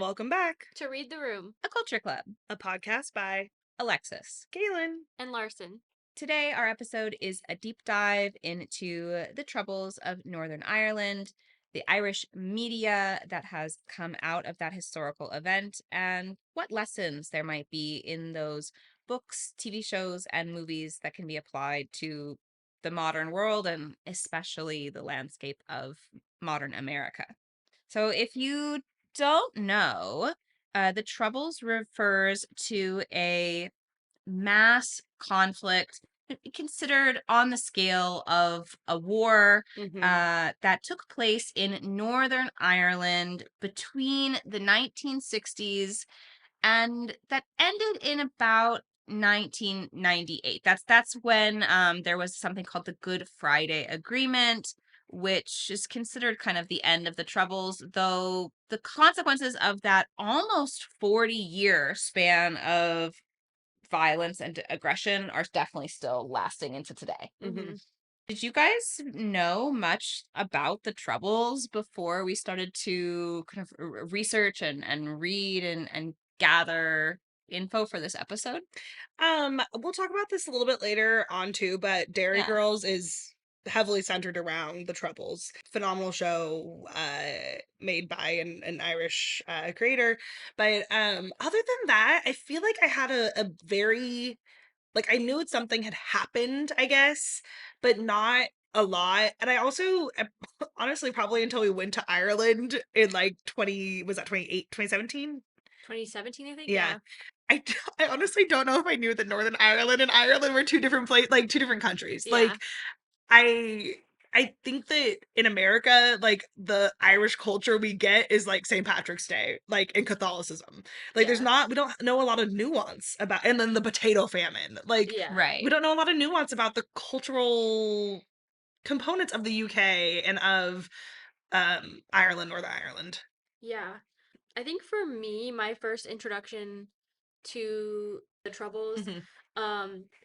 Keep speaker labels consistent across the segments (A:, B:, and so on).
A: welcome back
B: To Read the Room,
C: A Culture Club.
A: a podcast by
C: Alexys.
A: Kaylin.
B: and Larsen.
C: Today, our episode is a deep dive into the troubles of Northern Ireland, the Irish media that has come out of that historical event, and what lessons there might be in those books, TV shows, and movies that can be applied to the modern world and especially the landscape of modern America. So, if you don't know, the Troubles refers to a mass conflict considered on the scale of a war that took place in Northern Ireland between the 1960s and that ended in about 1998. That's when there was something called the Good Friday Agreement, which is considered kind of the end of the Troubles, though the consequences of that almost 40-year span of violence and aggression are definitely still lasting into today.
B: Mm-hmm.
C: Did you guys know much about the Troubles before we started to kind of research and read and gather info for this episode?
A: We'll talk about this a little bit later on too, but Derry
C: Yeah.
A: Girls is heavily centered around the Troubles. Phenomenal show made by an Irish creator. But other than that, I feel like I had a very I knew something had happened, I guess, but not a lot. And I also honestly probably until we went to Ireland in like 2017?
B: 2017, I think.
A: Yeah. I honestly don't know if I knew that Northern Ireland and Ireland were two different two different countries.
B: Yeah.
A: I I think that in America, the Irish culture we get is like St. Patrick's Day, in Catholicism. There's
B: Yeah.
A: we don't know a lot of nuance about, and then the potato famine.
B: Yeah.
C: Right.
A: We don't know a lot of nuance about the cultural components of the UK and of Ireland, Northern Ireland.
B: Yeah. I think for me, my first introduction to the Troubles,
A: Mhm.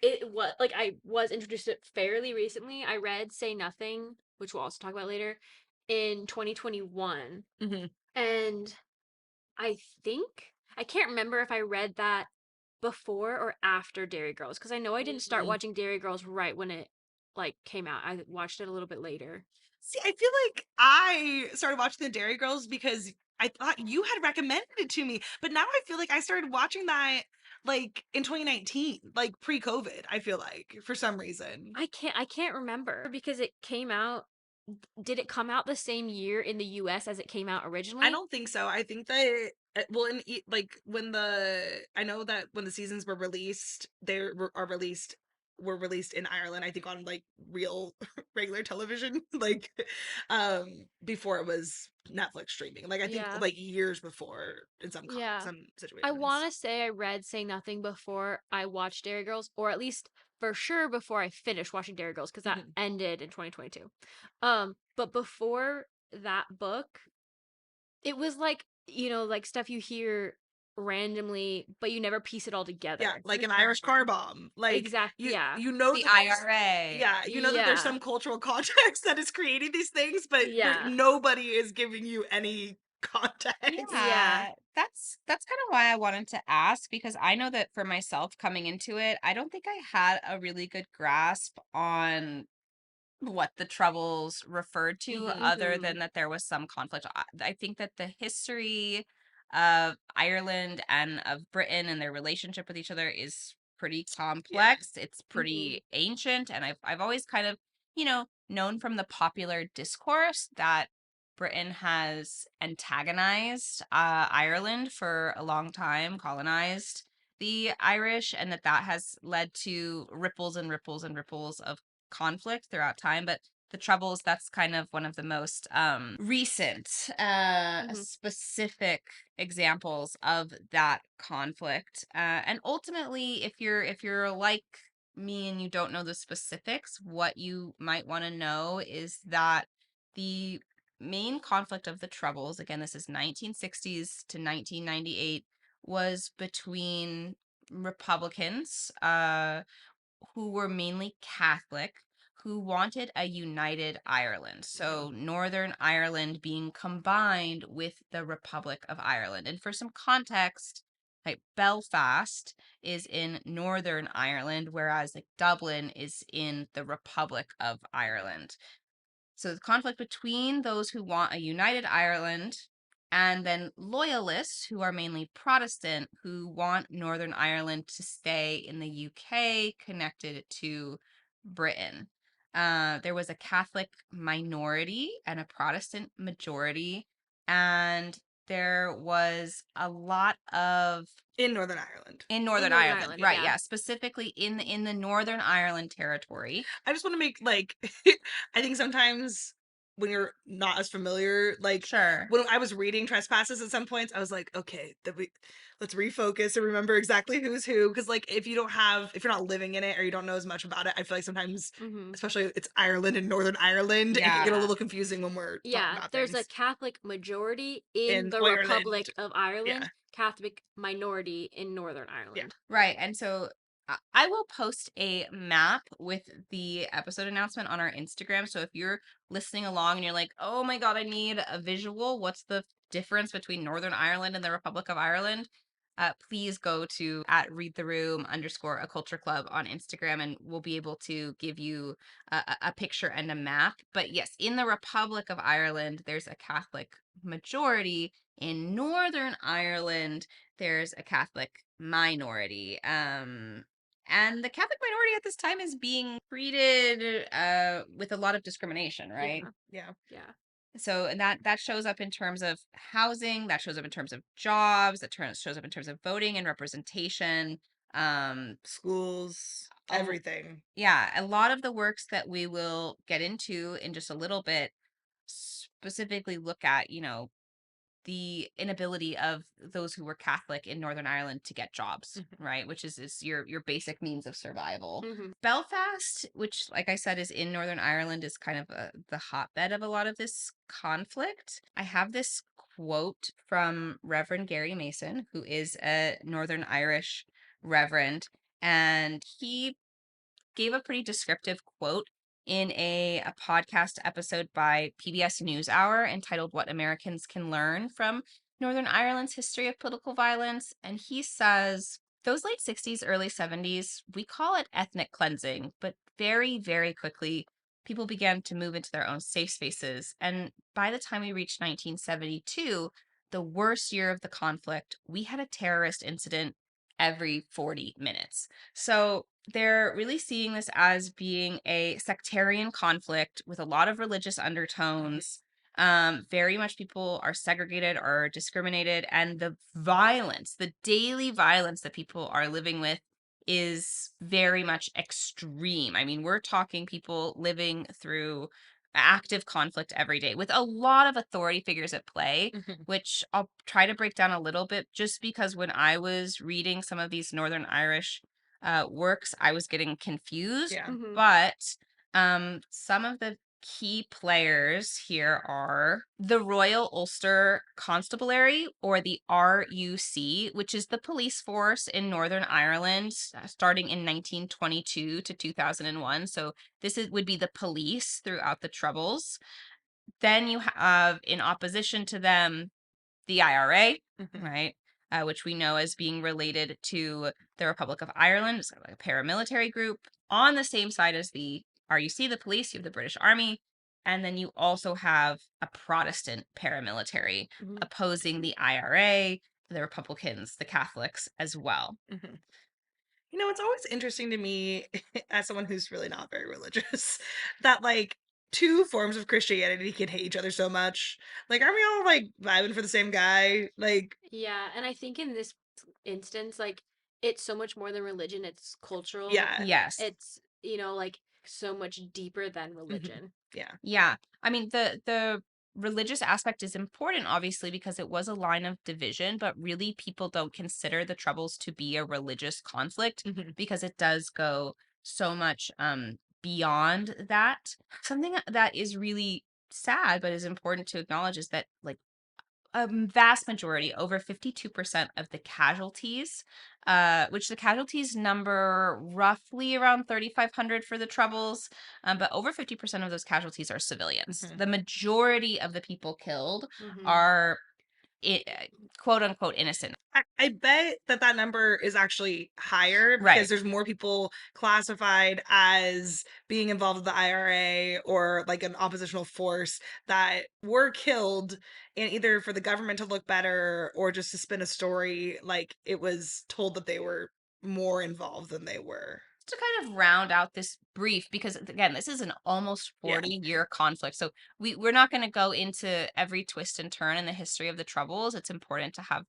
B: it was like I was introduced to it fairly recently. I read Say Nothing, which we'll also talk about later, in 2021.
A: Mhm.
B: And I think I can't remember if I read that before or after Derry Girls, because I know I didn't start
A: Mm.
B: watching Derry Girls right when it came out. I watched it a little bit later.
A: See, I feel like I started watching the Dairy Girls because I thought you had recommended it to me, but now I feel like I started watching that in 2019, pre-COVID, I feel like, for some reason.
B: I can't remember because it came out. Did it come out the same year in the US as it came out originally?
A: I don't think so. I think that well, when I know that when the seasons were released, were released in Ireland, I think on real regular television, before it was Netflix streaming. I think
B: Yeah.
A: years before in
B: Yeah.
A: some
B: I
A: situations.
B: want to say I read Say Nothing before I watched Dairy Girls, or at least for sure before I finished watching Dairy Girls, because that
A: Mhm.
B: ended in 2022. But before that book, it was like stuff you hear randomly, but you never piece it all together.
A: Yeah, like an Irish car bomb.
B: Exactly. Yeah.
A: You know
C: The
A: that
C: IRA.
A: yeah, you know that there's
B: Yeah.
A: some cultural context that is creating these things, but
B: Yeah.
A: nobody is giving you any context.
B: Yeah.
C: Yeah, that's kind of why I wanted to ask, because I know that for myself coming into it, I don't think I had a really good grasp on what the Troubles referred to,
A: Mhm.
C: other
B: Mhm.
C: than that there was some conflict. I think that the history of Ireland and of Britain and their relationship with each other is pretty complex. It's pretty ancient, and I've always kind of, known from the popular discourse that Britain has antagonized Ireland for a long time, colonized the Irish, and that has led to ripples and ripples and ripples of conflict throughout time. But the Troubles, that's kind of one of the most recent specific examples of that conflict. And ultimately, if you're like me and you don't know the specifics, what you might want to know is that the main conflict of the Troubles, again, this is 1960s to 1998, was between Republicans, who were mainly Catholic, who wanted a united Ireland. So Northern Ireland being combined with the Republic of Ireland. And for some context, like Belfast is in Northern Ireland, whereas like Dublin is in the Republic of Ireland. So the conflict between those who want a united Ireland and then loyalists, who are mainly Protestant, who want Northern Ireland to stay in the UK connected to Britain. There was a Catholic minority and a Protestant majority, and there was a lot of
A: In Northern Ireland.
C: in Northern
B: Northern
C: Ireland,
B: Ireland,
C: right?
B: yeah.
C: Yeah, specifically in the Northern Ireland territory.
A: I just want to make like I think sometimes when you're not as familiar, like
C: Sure.
A: when I was reading Trespasses at some points, I was like, okay, let's refocus and remember exactly who's who. Because like if you're not living in it or you don't know as much about it, I feel like sometimes,
B: Mm-hmm.
A: especially it's Ireland and Northern Ireland, it can get a
B: Yeah.
A: little confusing when we're talking
B: Yeah,
A: about
B: there's a
A: things.
B: Catholic majority in
A: In
B: the
A: Ireland,
B: Republic of
A: yeah,
B: Ireland, Catholic minority in Northern
A: yeah.
B: Ireland.
C: Right. And so I will post a map with the episode announcement on our Instagram. So if you're listening along and you're like, oh my God, I need a visual, what's the difference between Northern Ireland and the Republic of Ireland? Please go to at read the room _ a culture club on Instagram, and we'll be able to give you a picture and a map. But yes, in the Republic of Ireland, there's a Catholic majority. In Northern Ireland, there's a Catholic minority. And the Catholic minority at this time is being treated with a lot of discrimination, right?
A: Yeah.
B: Yeah.
C: So and that shows up in terms of housing, that shows up in terms of jobs, shows up in terms of voting and representation.
A: Schools,
C: a-
A: everything.
C: yeah, a lot of the works that we will get into in just a little bit specifically look at, the inability of those who were Catholic in Northern Ireland to get jobs, right? Which is your basic means of survival.
B: Mm-hmm.
C: Belfast, which, like I said, is in Northern Ireland, is kind of the hotbed of a lot of this conflict. I have this quote from Reverend Gary Mason, who is a Northern Irish reverend, and he gave a pretty descriptive quote in a podcast episode by PBS NewsHour entitled What Americans Can Learn from Northern Ireland's History of Political Violence. And he says, those late 60s, early 70s, we call it ethnic cleansing, but very, very quickly, people began to move into their own safe spaces. And by the time we reached 1972, the worst year of the conflict, we had a terrorist incident every 40 minutes. So they're really seeing this as being a sectarian conflict with a lot of religious undertones. Very much people are segregated or discriminated, and the violence, the daily violence that people are living with is very much extreme. I mean, we're talking people living through active conflict every day with a lot of authority figures at play, which I'll try to break down a little bit, just because when I was reading some of these Northern Irish works, I was getting confused.
A: Yeah.
B: Mm-hmm.
C: But some of the key players here are the Royal Ulster Constabulary, or the RUC, which is the police force in Northern Ireland starting in 1922 to 2001. So would be the police throughout the Troubles. Then you have, in opposition to them, the IRA, right? Which we know as being related to the Republic of Ireland. It's kind of like a paramilitary group. On the same side as the RUC, the police, you have the British Army. And then you also have a Protestant paramilitary opposing the IRA, the Republicans, the Catholics as well.
A: It's always interesting to me as someone who's really not very religious that like two forms of Christianity can hate each other so much. Like, aren't we all like vibing for the same guy? Like,
B: Yeah, and I think in this instance, like, it's so much more than religion, it's cultural.
A: yeah.
C: Yes.
B: It's, like, so much deeper than religion.
A: Yeah.
C: Yeah. I mean, the religious aspect is important, obviously, because it was a line of division, but really people don't consider the Troubles to be a religious conflict because it does go so much beyond that. Something that is really sad but is important to acknowledge is that, like, a vast majority, over 52% of the casualties, which the casualties number roughly around 3,500 for the Troubles, but over 50% of those casualties are civilians.
A: Mhm.
C: The majority of the people killed
B: Mm-hmm.
C: are I quote unquote innocent.
A: I bet that that number is actually higher because
C: Right.
A: there's more people classified as being involved with the IRA or like an oppositional force that were killed, and either for the government to look better or just to spin a story like it was told that they were more involved than they were.
C: To kind of round out this brief, because again, this is an almost
A: Yeah.
C: 40-year conflict. So we're not going to go into every twist and turn in the history of the Troubles. It's important to have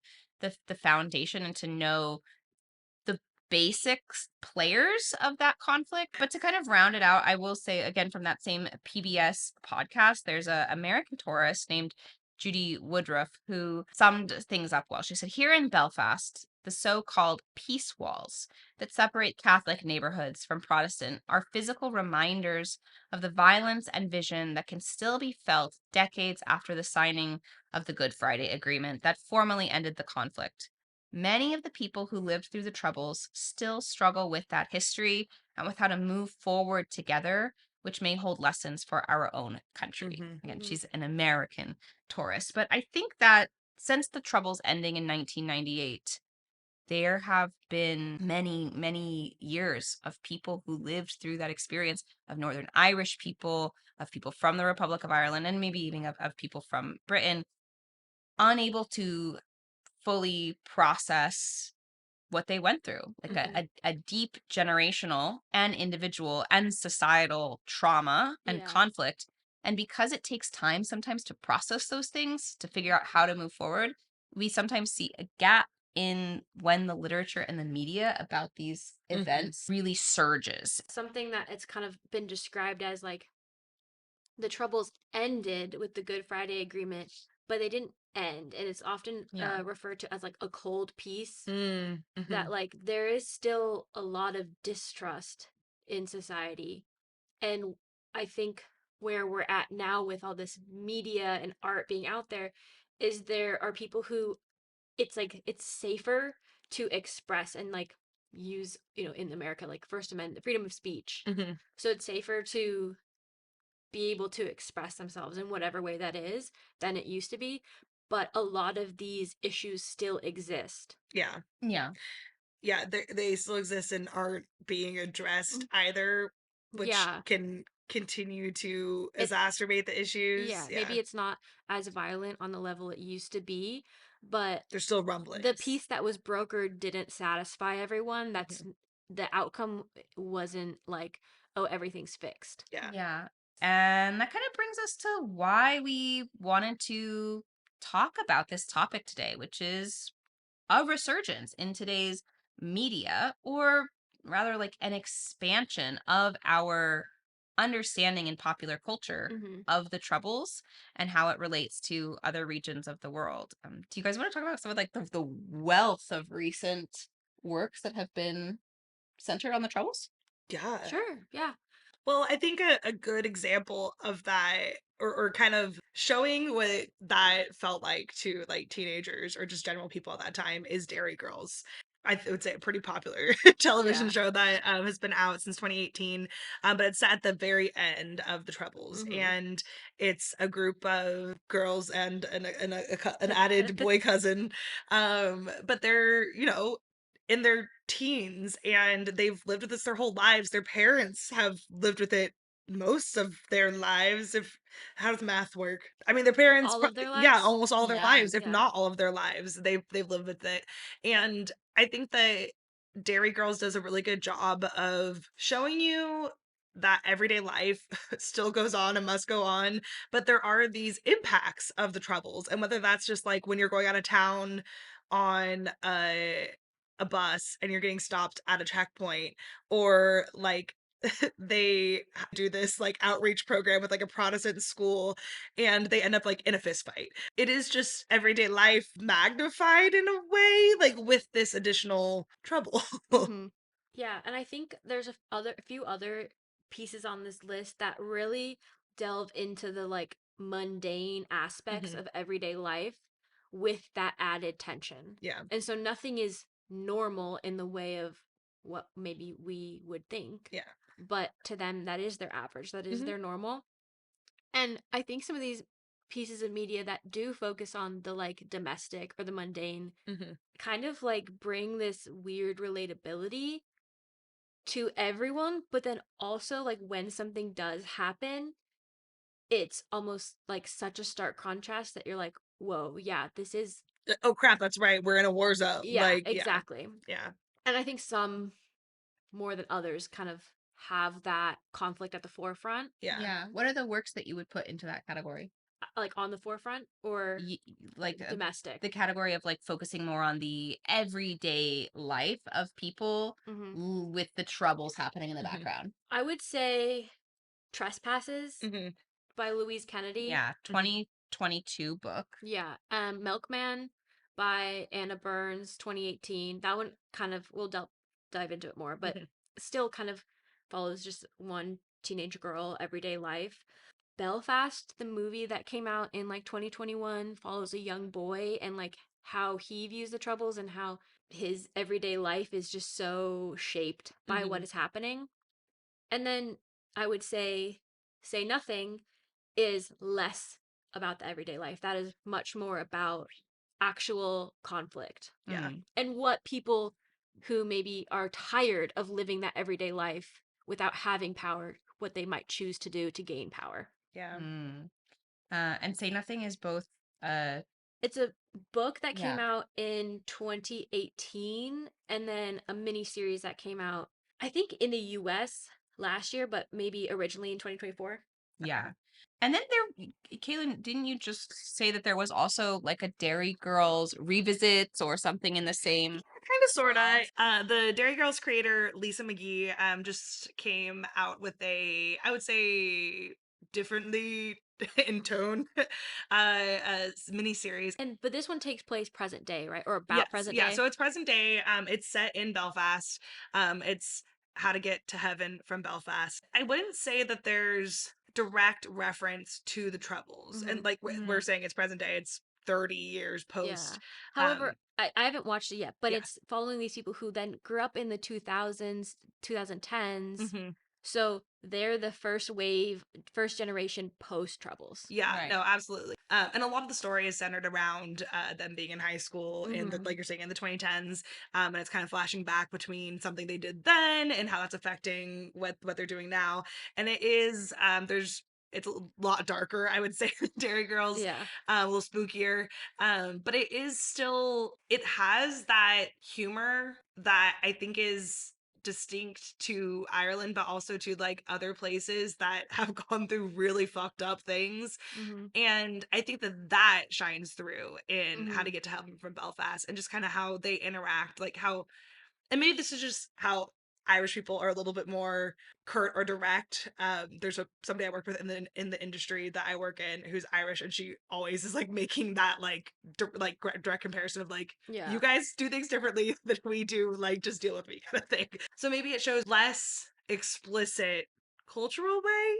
C: the foundation and to know the basics players of that conflict. But to kind of round it out, I will say again from that same PBS podcast, there's a American tourist named Judy Woodruff who summed things up well. She said, "Here in Belfast, the so-called peace walls that separate Catholic neighborhoods from Protestant are physical reminders of the violence and vision that can still be felt decades after the signing of the Good Friday Agreement that formally ended the conflict. Many of the people who lived through the Troubles still struggle with that history and with how to move forward together, which may hold lessons for our own country."
A: Hmm.
C: Again,
B: Mm-hmm.
C: she's an American tourist. But I think that since the Troubles ending in 1998, there have been many, many years of people who lived through that experience, of Northern Irish people, of people from the Republic of Ireland, and maybe even of people from Britain, unable to fully process what they went through, like
B: Mm-hmm.
C: a deep generational and individual and societal trauma and
B: Yeah.
C: conflict. And because it takes time sometimes to process those things, to figure out how to move forward, we sometimes see a gap in when the literature and the media about these
A: Hmm.
C: events really surges.
B: Something that it's kind of been described as like the Troubles ended with the Good Friday Agreement, but they didn't end. And it's often
C: Yeah.
B: referred to as like a cold peace,
A: Mm-hmm.
B: that like there is still a lot of distrust in society. And I think where we're at now with all this media and art being out there is there are people who it's like it's safer to express and like use, in America, like First Amendment, freedom of speech.
A: Hmm.
B: So it's safer to be able to express themselves in whatever way that is than it used to be. But a lot of these issues still exist.
A: Yeah.
C: Yeah.
A: Yeah, they still exist and aren't being addressed
B: Mm.
A: either, which
B: Yeah.
A: can continue to
B: It
A: exacerbate the issues.
B: yeah,
A: Yeah,
B: maybe it's not as violent on the level it used to be, but
A: there's still
B: the
A: rumblings.
B: peace that was brokered didn't satisfy everyone. That's
A: Mhm.
B: the outcome wasn't like, oh, everything's fixed.
A: Yeah.
C: Yeah. And that kind of brings us to why we wanted to talk about this topic today, which is a resurgence in today's media, or rather like an expansion of our understanding in popular culture
B: Mm-hmm.
C: of the Troubles and how it relates to other regions of the world. Do you guys want to talk about some of like the wealth of recent works that have been centered on the Troubles?
A: Yeah.
B: Sure, yeah.
A: Well, I think a good example of that, or kind of showing what that felt like to like teenagers or just general people at that time, is Derry Girls. Would say a pretty popular television
B: Yeah.
A: show that has been out since 2018, but it's set at the very end of the Troubles,
B: Mm-hmm.
A: and it's a group of girls and an added boy cousin, but they're in their teens and they've lived with this their whole lives. Their parents have lived with it most of their lives. If How does math work? I mean, their parents,
B: All of their
A: yeah,
B: lives?
A: almost all their
C: Yeah.
A: lives, if
B: Yeah.
A: not all of their lives, they've lived with it. And I think that Dairy Girls does a really good job of showing you that everyday life still goes on and must go on, but there are these impacts of the troubles, and whether that's just like when you're going out of town on a bus and you're getting stopped at a checkpoint, or like they do this like outreach program with like a Protestant school and they end up like in a fist fight. It is just everyday life magnified in a way, like with this additional trouble.
B: Mm-hmm. Yeah, and I think there's a few other pieces on this list that really delve into the like mundane aspects
A: Hmm.
B: of everyday life. with that added tension.
A: Yeah.
B: And so nothing is normal in the way of what maybe we would think.
A: Yeah.
B: But to them, that is their average, that is
A: Mhm.
B: their normal. And I think some of these pieces of media that do focus on the like domestic or the mundane
A: Mhm.
B: kind of like bring this weird relatability to everyone, but then also like when something does happen, it's almost like such a stark contrast that you're like, whoa, yeah, this is,
A: Oh crap, that's right. We're in a war zone.
B: yeah,
A: Like, yeah.
B: exactly.
A: Yeah.
B: And I think some more than others kind of have that conflict at the forefront,
A: Yeah.
C: Yeah. What are the works that you would put into that category?
B: like on the forefront or
C: Like
B: domestic.
C: the category of like focusing more on the everyday life of people
B: Hmm.
C: with the troubles happening in the
A: Mhm.
C: background.
B: I would say Trespasses
A: Mhm.
B: by Louise Kennedy.
C: Yeah,
A: Mhm.
C: 2022 book.
B: Yeah. Milkman by Anna Burns, 2018. That one kind of, we'll dive into it more, but
A: Mhm.
B: still kind of follows just one teenage girl, everyday life. Belfast, the movie that came out in like 2021, follows a young boy and like how he views the troubles and how his everyday life is just so shaped by what
A: Mhm.
B: is happening. And then I would Say Nothing is less about the everyday life. That is much more about actual conflict
A: Yeah.
C: Mm,
B: and what people who maybe are tired of living that everyday life without having power, what they might choose to do to gain power.
A: Yeah.
C: mm. And Say Nothing is both, uh,
B: It's a book that came
C: yeah,
B: out in 2018 and then a mini series that came out, I think, in the US last year, but maybe originally in 2024.
C: yeah. And then Kaylin, didn't you just say that there was also like a Derry Girls revisits or something in the same
A: Kind of, sort of.
C: world?
A: The Derry Girls creator Lisa McGee just came out with a, I would say, differently in tone, mini series.
B: But this one takes place present day, right? Or about
A: Yes,
B: present
A: yeah.
B: day.
A: So it's present day. It's set in Belfast. It's how to get to heaven from Belfast. I wouldn't say that there's direct reference to the Troubles, and
B: Hmm.
A: like we're
C: Mm,
A: saying, it's present day. It's 30 years
B: Yeah.
A: post.
B: However, I haven't watched it yet, but
A: Yeah.
B: it's following these people who then grew up in the 2000s, 2010s.
A: Hmm.
B: So they're the first wave, first generation post Troubles.
A: Yeah,
C: right.
A: no, absolutely. And a lot of the story is centered around them being in high school in the,
B: Hmm.
A: like you're saying, in the 2010s. And it's kind of flashing back between something they did then and how that's affecting what they're doing now. And it is it's a lot darker, I would say, than Dairy Girls,
B: Yeah.
A: a little spookier. But it is still, it has that humor that I think is distinct to Ireland, but also to like other places that have gone through really fucked up things.
B: Hmm.
A: And I think that that shines through in How
B: Hmm.
A: to Get to Heaven from Belfast, and just kind of how they interact, like how, and maybe this is just how Irish people are a little bit more curt or direct. There's somebody I work with in the industry that I work in who's Irish, and she always is like making that like direct comparison of like, you
B: Yeah.
A: guys do things differently than we do. Like, just deal with me, kind of thing. So maybe it shows less explicit cultural way.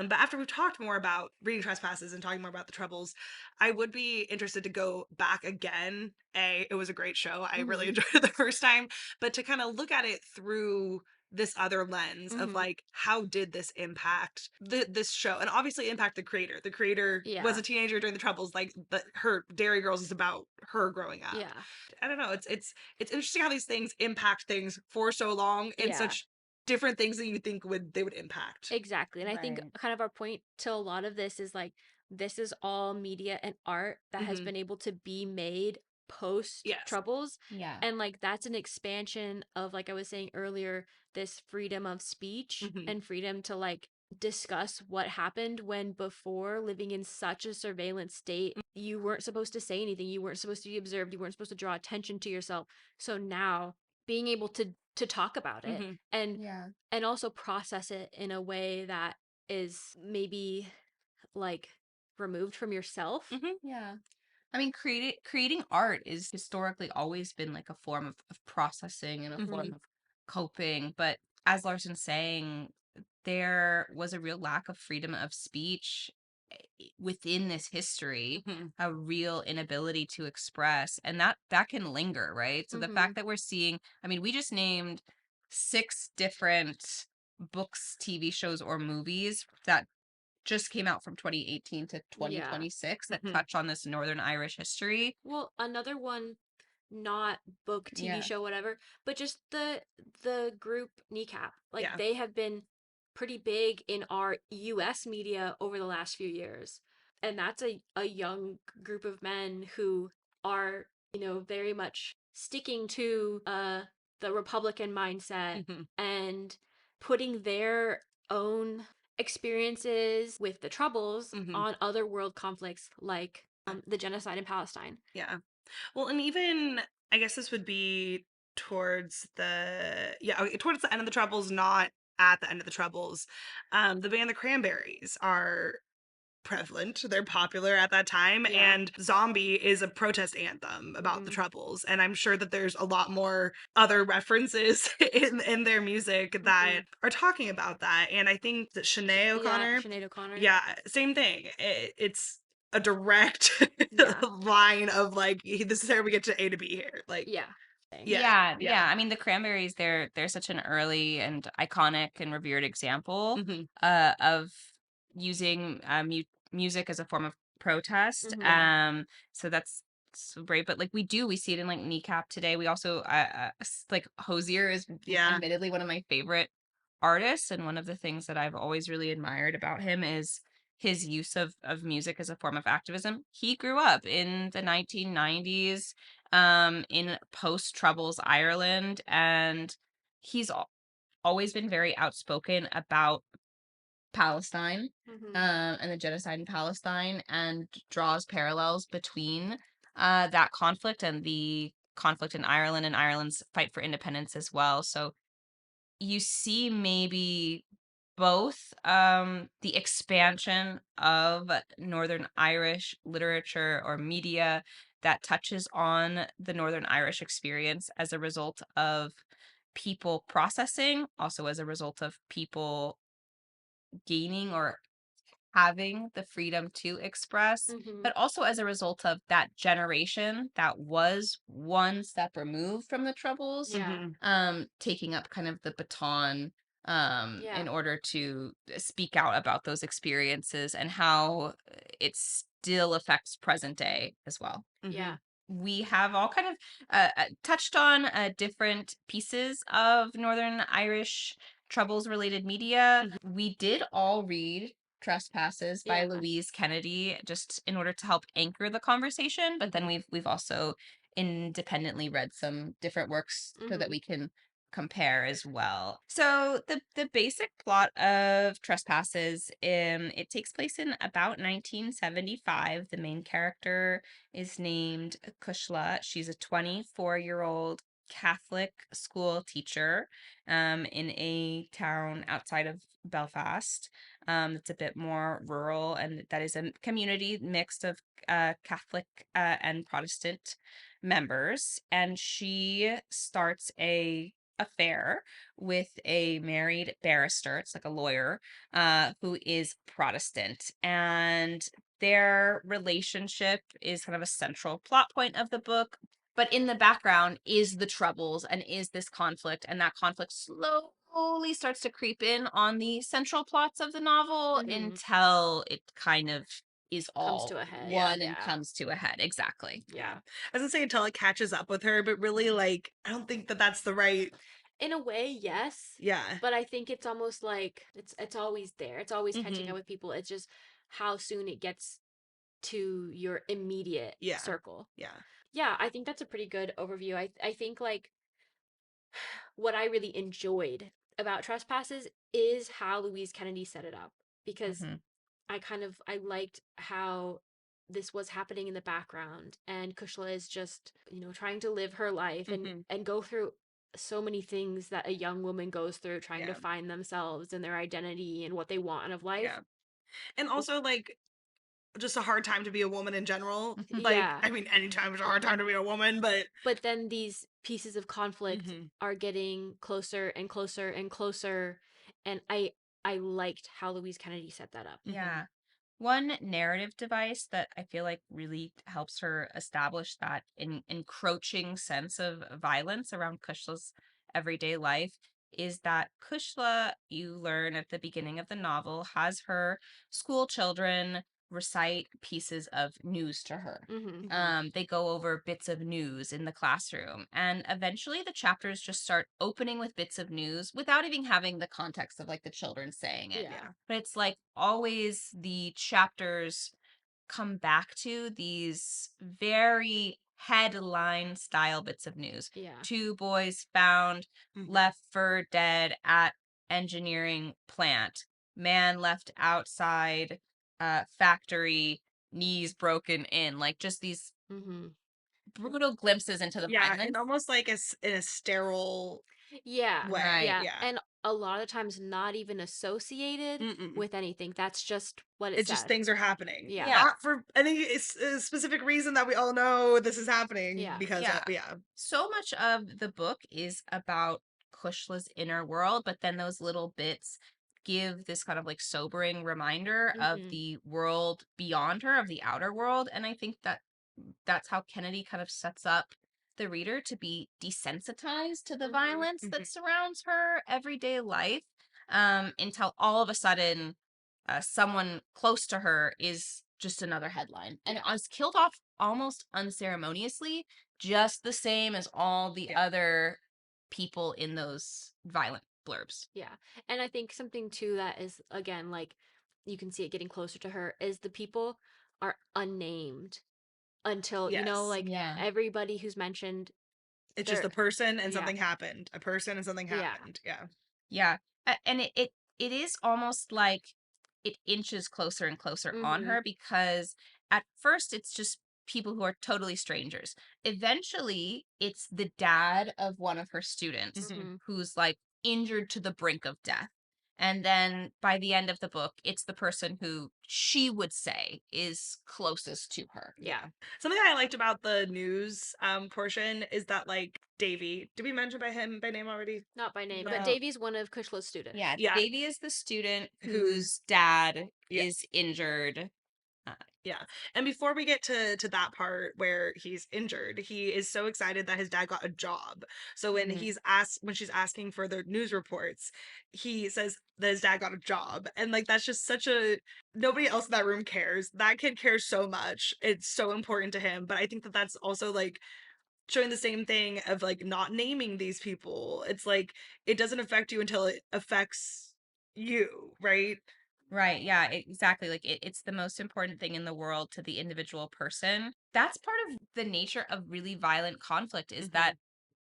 A: But after we've talked more about reading Trespasses and talking more about the Troubles, I would be interested to go back again. It was a great show. I really
B: Hmm.
A: enjoyed it the first time, but to kind of look at it through this other lens of
B: Hmm.
A: like, how did this impact this show, and obviously impact the creator was
B: Yeah.
A: a teenager during the Troubles. Like, her Dairy Girls is about her growing up.
B: Yeah.
A: I don't know, it's interesting how these things impact things for so long in
B: Yeah.
A: such different things that you think they would impact.
B: Exactly. And I think
C: Right.
B: kind of our point to a lot of this is like, this is all media and art that has
A: Hmm.
B: been able to be made post
A: Yes.
B: Troubles.
C: Yeah.
B: And like, that's an expansion of, like I was saying earlier, this freedom of speech
A: Hmm.
B: and freedom to like discuss what happened when before living in such a surveillance state, you weren't supposed to say anything. You weren't supposed to be observed. You weren't supposed to draw attention to yourself. So now being able to talk about it
A: Hmm.
B: and
C: Yeah.
B: also process it in a way that is maybe like removed from yourself.
A: Hmm.
C: Yeah. I mean, creating art is historically always been like a form of processing and a
A: Hmm.
C: form of coping. But as Larsen's saying, there was a real lack of freedom of speech within this history
A: Mm-hmm.
C: a real inability to express, and that can linger, right? So the fact that we're seeing, I mean, we just named 6 different books, TV shows, or movies that just came out from 2018 to
B: Yeah.
C: 2026 that
A: Mhm.
C: touch on this Northern Irish history.
B: Well, another one, not book, TV
C: Yeah.
B: show, whatever, but just the group Kneecap. Like
A: Yeah.
B: they have been pretty big in our US media over the last few years. And that's a young group of men who are, very much sticking to the Republican mindset
A: Mhm.
B: and putting their own experiences with the Troubles
A: Mhm.
B: on other world conflicts like the genocide in Palestine.
A: Yeah. Well, and even I guess this would be towards the okay, towards the end of the Troubles, not at the end of the Troubles. The band the Cranberries are prevalent. They're popular at that time,
B: Yeah.
A: and Zombie is a protest anthem about the
B: Mhm.
A: Troubles. And I'm sure that there's a lot more other references in their music that are talking about that. And I think that Sinead
B: Yeah,
A: O'Connor,
B: Sinead O'Connor.
A: yeah, same thing. It's a direct
B: Yeah.
A: line of like, this is how we get to A to B here. Like,
B: Yeah.
A: yeah,
C: Yeah,
A: yeah.
C: yeah. I mean, the Cranberries, they're such an early and iconic and revered example
A: Hmm.
C: of using music as a form of protest.
B: Mhm.
C: So that's so great. But like we see it in like Kneecap today. We also like Hosier is
A: Yeah.
C: admittedly one of my favorite artists, and one of the things that I've always really admired about him is his use of music as a form of activism. He grew up in the 1990s in post Troubles Ireland, and he's always been very outspoken about Palestine
B: Mhm.
C: and the genocide in Palestine, and draws parallels between that conflict and the conflict in Ireland and Ireland's fight for independence as well. So you see maybe both the expansion of Northern Irish literature or media that touches on the Northern Irish experience as a result of people processing, also as a result of people gaining or having the freedom to express,
B: Mhm.
C: but also as a result of that generation that was one step removed from the Troubles,
B: Yeah.
A: Hmm.
C: taking up kind of the baton
B: Yeah.
C: in order to speak out about those experiences and how it still affects present day as well.
A: Hmm.
B: Yeah.
C: We have all kind of touched on different pieces of Northern Irish Troubles related media.
A: Hmm.
C: We did all read Trespasses by
B: Yeah.
C: Louise Kennedy just in order to help anchor the conversation, but then we've also independently read some different works so that
B: Mhm.
C: we can compare as well. So the basic plot of Trespasses, it takes place in about 1975. The main character is named Kushla. She's a 24-year-old Catholic school teacher in a town outside of Belfast. It's a bit more rural, and that is a community mixed of Catholic and Protestant members. And she starts a affair with a married barrister. It's like a lawyer who is Protestant, and their relationship is kind of a central plot point of the book. But in the background is the Troubles and is this conflict, and that conflict slowly starts to creep in on the central plots of the novel
B: Mhm.
C: until it kind of is
B: Comes
C: all
B: to a head.
A: Yeah.
C: one and
B: Yeah.
C: comes to a head. Exactly.
A: Yeah.
B: Yeah.
A: I was gonna say until it catches up with her, but really, like, I don't think that that's the right.
B: In a way, yes,
A: Yeah.
B: but I think it's almost like it's always there. It's always catching
A: Hmm.
B: up with people. It's just how soon it gets to your immediate
A: Yeah.
B: circle.
A: Yeah.
B: Yeah, I think that's a pretty good overview. I think like what I really enjoyed about Trespasses is how Louise Kennedy set it up, because
C: Hmm.
B: I liked how this was happening in the background, and Kushla is just, trying to live her life and
A: Hmm.
B: go through so many things that a young woman goes through, trying to
A: Yeah.
B: find themselves and their identity and what they want out of life.
A: Yeah. And also, like, just a hard time to be a woman in general. Like,
B: Yeah.
A: I mean, anytime is a hard time to be a woman, but.
B: But then these pieces of conflict
A: Hmm.
B: are getting closer and closer and closer, and I liked how Louise Kennedy set that up.
A: Hmm.
C: Yeah. One narrative device that I feel like really helps her establish that encroaching sense of violence around Kushla's everyday life is that Kushla, you learn at the beginning of the novel, has her school children recite pieces of news to her.
B: Mm-hmm.
C: They go over bits of news in the classroom, and eventually the chapters just start opening with bits of news without even having the context of like the children saying it.
B: Yeah.
C: But it's like always the chapters come back to these very headline style bits of news.
B: Yeah.
C: Two boys found left for dead at engineering plant. Man left outside factory, knees broken in. Like just these
B: Mm-hmm.
C: brutal glimpses into the
A: Yeah,
C: violence.
A: and almost like in a sterile
B: Yeah.
A: way.
C: Right.
B: Yeah.
A: Yeah.
B: And a lot of times not even associated
A: Mm-mm.
B: with anything. That's just what it
A: It's just
B: said.
A: things are happening.
B: Yeah.
C: Yeah.
A: Not for any specific reason that we all know this is happening
B: Yeah.
A: because of,
C: Yeah.
A: yeah.
C: So much of the book is about Kushla's inner world, but then those little bits give this kind of like sobering reminder of
B: Mm-hmm.
C: the world beyond her, of the outer world. And I think that that's how Kennedy kind of sets up the reader to be desensitized to the
B: Mm-hmm.
C: violence
A: Mhm.
C: that surrounds her everyday life, until all of a sudden someone close to her is just another headline and
B: Yeah.
C: is killed off almost unceremoniously, just the same as all the
A: Yeah.
C: other people in those violent blurbs.
B: Yeah. And I think something too that is, again, like you can see it getting closer to her is the people are unnamed until,
A: Yes.
B: like
C: Yeah.
B: everybody who's mentioned,
A: It's just
B: they're,
A: a person and
B: yeah.
A: something happened. A person and something
B: Yeah.
A: happened. Yeah.
C: Yeah. And it is almost like it inches closer and closer on
B: Mm-hmm.
C: her because at first it's just people who are totally strangers. Eventually, it's the dad of one of her students
A: Hmm.
B: Mm-hmm.
C: who's like injured to the brink of death. And then by the end of the book, it's the person who she would say is closest to her.
B: Yeah.
A: Something I liked about the news portion is that like Davy, did we mention by him by name already?
B: Not by name, but
C: No.
B: Davy's one of Kushla's students.
C: Yeah,
A: Yeah.
C: Davy is the student
A: Who's
C: whose dad
A: yeah.
C: is injured. Uh,
A: Yeah. And before we get to that part where he's injured, he is so excited that his dad got a job. So when
C: Mhm.
A: when she's asking for the news reports, he says that his dad got a job. And like that's just such a nobody else in that room cares. That kid cares so much. It's so important to him, but I think that that's also like showing the same thing of like not naming these people. It's like it doesn't affect you until it affects you, right?
C: Right. Yeah, exactly. Like it's the most important thing in the world to the individual person. That's part of the nature of really violent conflict is
A: Hmm.
C: that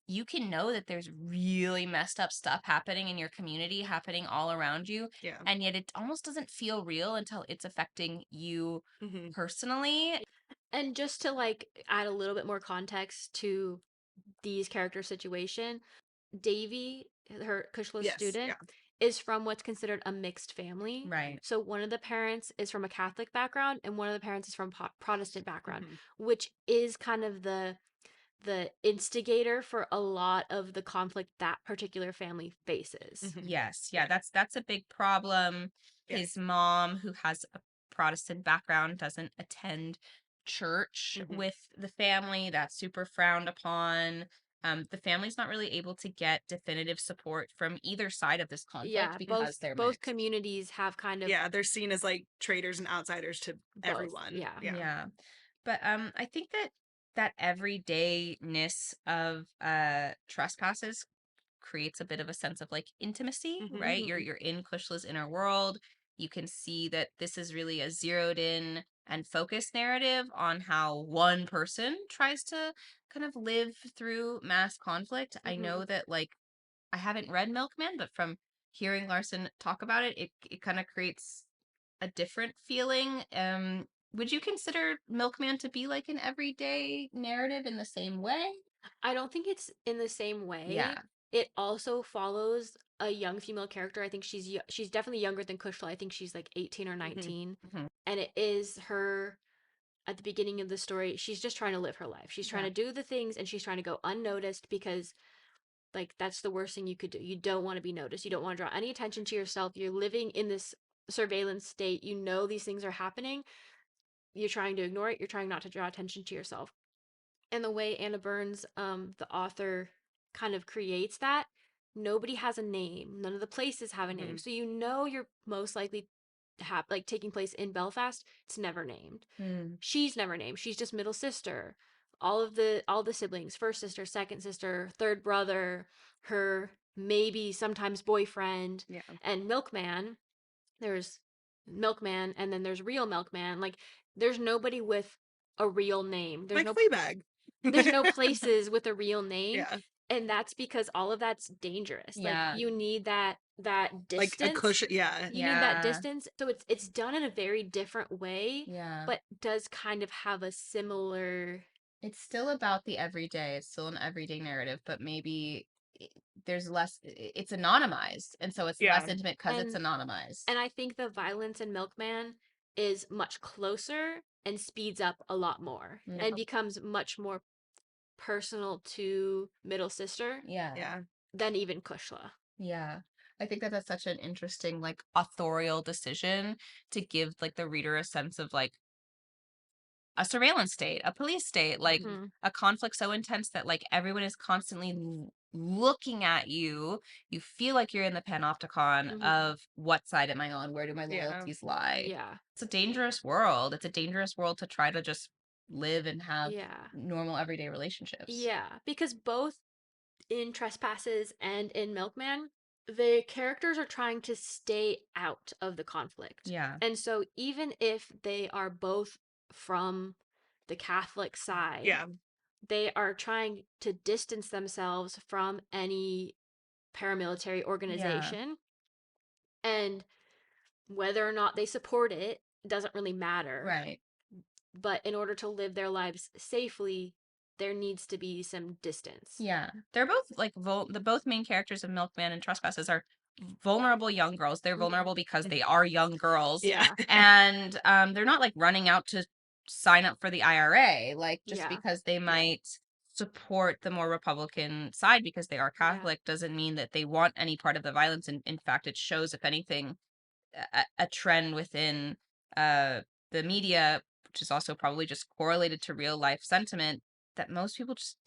C: you can know that there's really messed up stuff happening in your community, happening all around you,
A: Yeah.
C: and yet it almost doesn't feel real until it's affecting you
A: Hmm.
C: personally.
B: And just to like add a little bit more context to these character situation, Davy, her Kushla's
A: Yes.
B: student,
A: Yeah.
B: is from what's considered a mixed family.
C: Right.
B: So one of the parents is from a Catholic background and one of the parents is from Protestant background,
A: Hmm.
B: which is kind of the instigator for a lot of the conflict that particular family faces.
A: Hmm.
C: Yes, yeah,
A: Yeah.
C: that's a big problem.
A: Yeah.
C: His mom, who has a Protestant background, doesn't attend church
A: Hmm.
C: with the family. That's super frowned upon. The family's not really able to get definitive support from either side of this conflict
B: Yeah, both
C: because they're
B: both
C: mixed.
B: communities have kind of
A: Yeah, they're seen as like traitors and outsiders to
B: both.
A: everyone.
B: Yeah.
A: Yeah.
C: Yeah. But I think that that everydayness of trespasses creates a bit of a sense of like intimacy,
A: Hmm.
C: right? You're
B: Hmm.
C: you're in Kushla's inner world. You can see that this is really a zeroed in and focused narrative on how one person tries to kind of live through mass conflict. I
B: Hmm.
C: know that like I haven't read Milkman, but from hearing Larsen talk about it, it kind of creates a different feeling. Would you consider Milkman to be like an everyday narrative in the same way?
B: I don't think it's in the same
C: Yeah.
B: way. It also follows a young female character. I think she's definitely younger than Kushla. I think she's like 18 or
A: Hmm.
B: 19.
C: Mhm.
B: And it is her at the beginning of the story. She's just trying to live her life. She's trying
C: Yeah.
B: to do the things and she's trying to go unnoticed because like that's the worst thing you could do. You don't want to be noticed. You don't want to draw any attention to yourself. You're living in this surveillance state, you know these things are happening, you're trying to ignore it, you're trying not to draw attention to yourself. And the way Anna Burns, the author, kind of creates that, nobody has a name, none of the places have a name,
A: Mhm.
B: so you know you're most likely like taking place in Belfast. It's never named. She's never named. She's just middle sister. All the siblings, first sister, second sister, third brother, her maybe sometimes boyfriend,
A: Yeah.
B: and Milkman. There's Milkman, and then there's real Milkman. Like, there's nobody with a real name.
A: Like Fleabag.
B: There's no places with a real name,
A: Yeah.
B: and that's because all of that's dangerous. Like,
C: Yeah.
B: you need that
A: Like a
B: distance.
A: cushion. Yeah.
B: You need that
C: Yeah.
B: distance. So it's done in a very different way,
C: Yeah.
B: but does kind of have a similar.
C: It's still about the everyday. It's still an everyday narrative, but maybe there's less, it's anonymized. And so it's less
A: Yeah.
C: intimate because it's
B: and
C: anonymized.
B: and I think the violence in Milkman is much closer and speeds up a lot more
C: Yeah.
B: and becomes much more personal to middle sister
C: Yeah.
A: Yeah.
B: than even Kushla.
C: Yeah. I think that that's such an interesting, like, authorial decision to give, like, the reader a sense of, like, a surveillance state, a police state, like
B: Mm-hmm.
C: a conflict so intense that like everyone is constantly looking at you. You feel like you're in the panopticon
B: Mm-hmm.
C: of what side am I on? Where do my
A: Yeah.
C: loyalties lie?
B: Yeah.
C: It's a dangerous world. It's a dangerous world to try to just live and have
B: Yeah.
C: normal everyday relationships.
B: Yeah. Because both in Trespasses and in Milkman, the characters are trying to stay out of the conflict.
C: Yeah.
B: And so even if they are both from the Catholic side,
A: Yeah.
B: they are trying to distance themselves from any paramilitary
C: Yeah.
B: organization. And whether or not they support it doesn't really matter.
C: Right.
B: But in order to live their lives safely, there needs to be some distance.
C: Yeah. They're both like the both main characters of Milkman and Trespasses are vulnerable young girls. They're
B: Mhm.
C: vulnerable because they are young girls.
A: Yeah.
C: And they're not like running out to sign up for the IRA, like just
B: Yeah.
C: because they might support the more Republican side because they are
B: Yeah.
C: Catholic doesn't mean that they want any part of the violence. And in fact, it shows, if anything, a trend within the media, which is also probably just correlated to real life sentiment, that most people just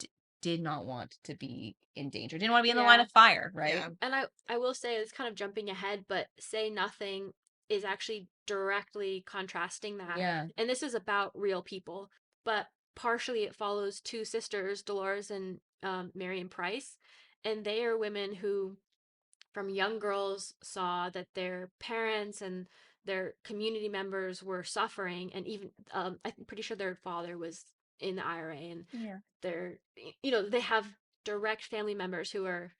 C: did not want to be in danger, didn't want to be in the line
B: Yeah.
C: of fire, right?
A: Yeah.
B: And I will say, it's kind of jumping ahead, but Say Nothing is actually directly contrasting that.
C: Yeah.
B: And this is about real people, but partially it follows two sisters, Dolores and Marion Price. And they are women who, from young girls, saw that their parents and their community members were suffering. And even, I'm pretty sure their father was in the IRA. And
C: Yeah.
B: they're, they have direct family members who are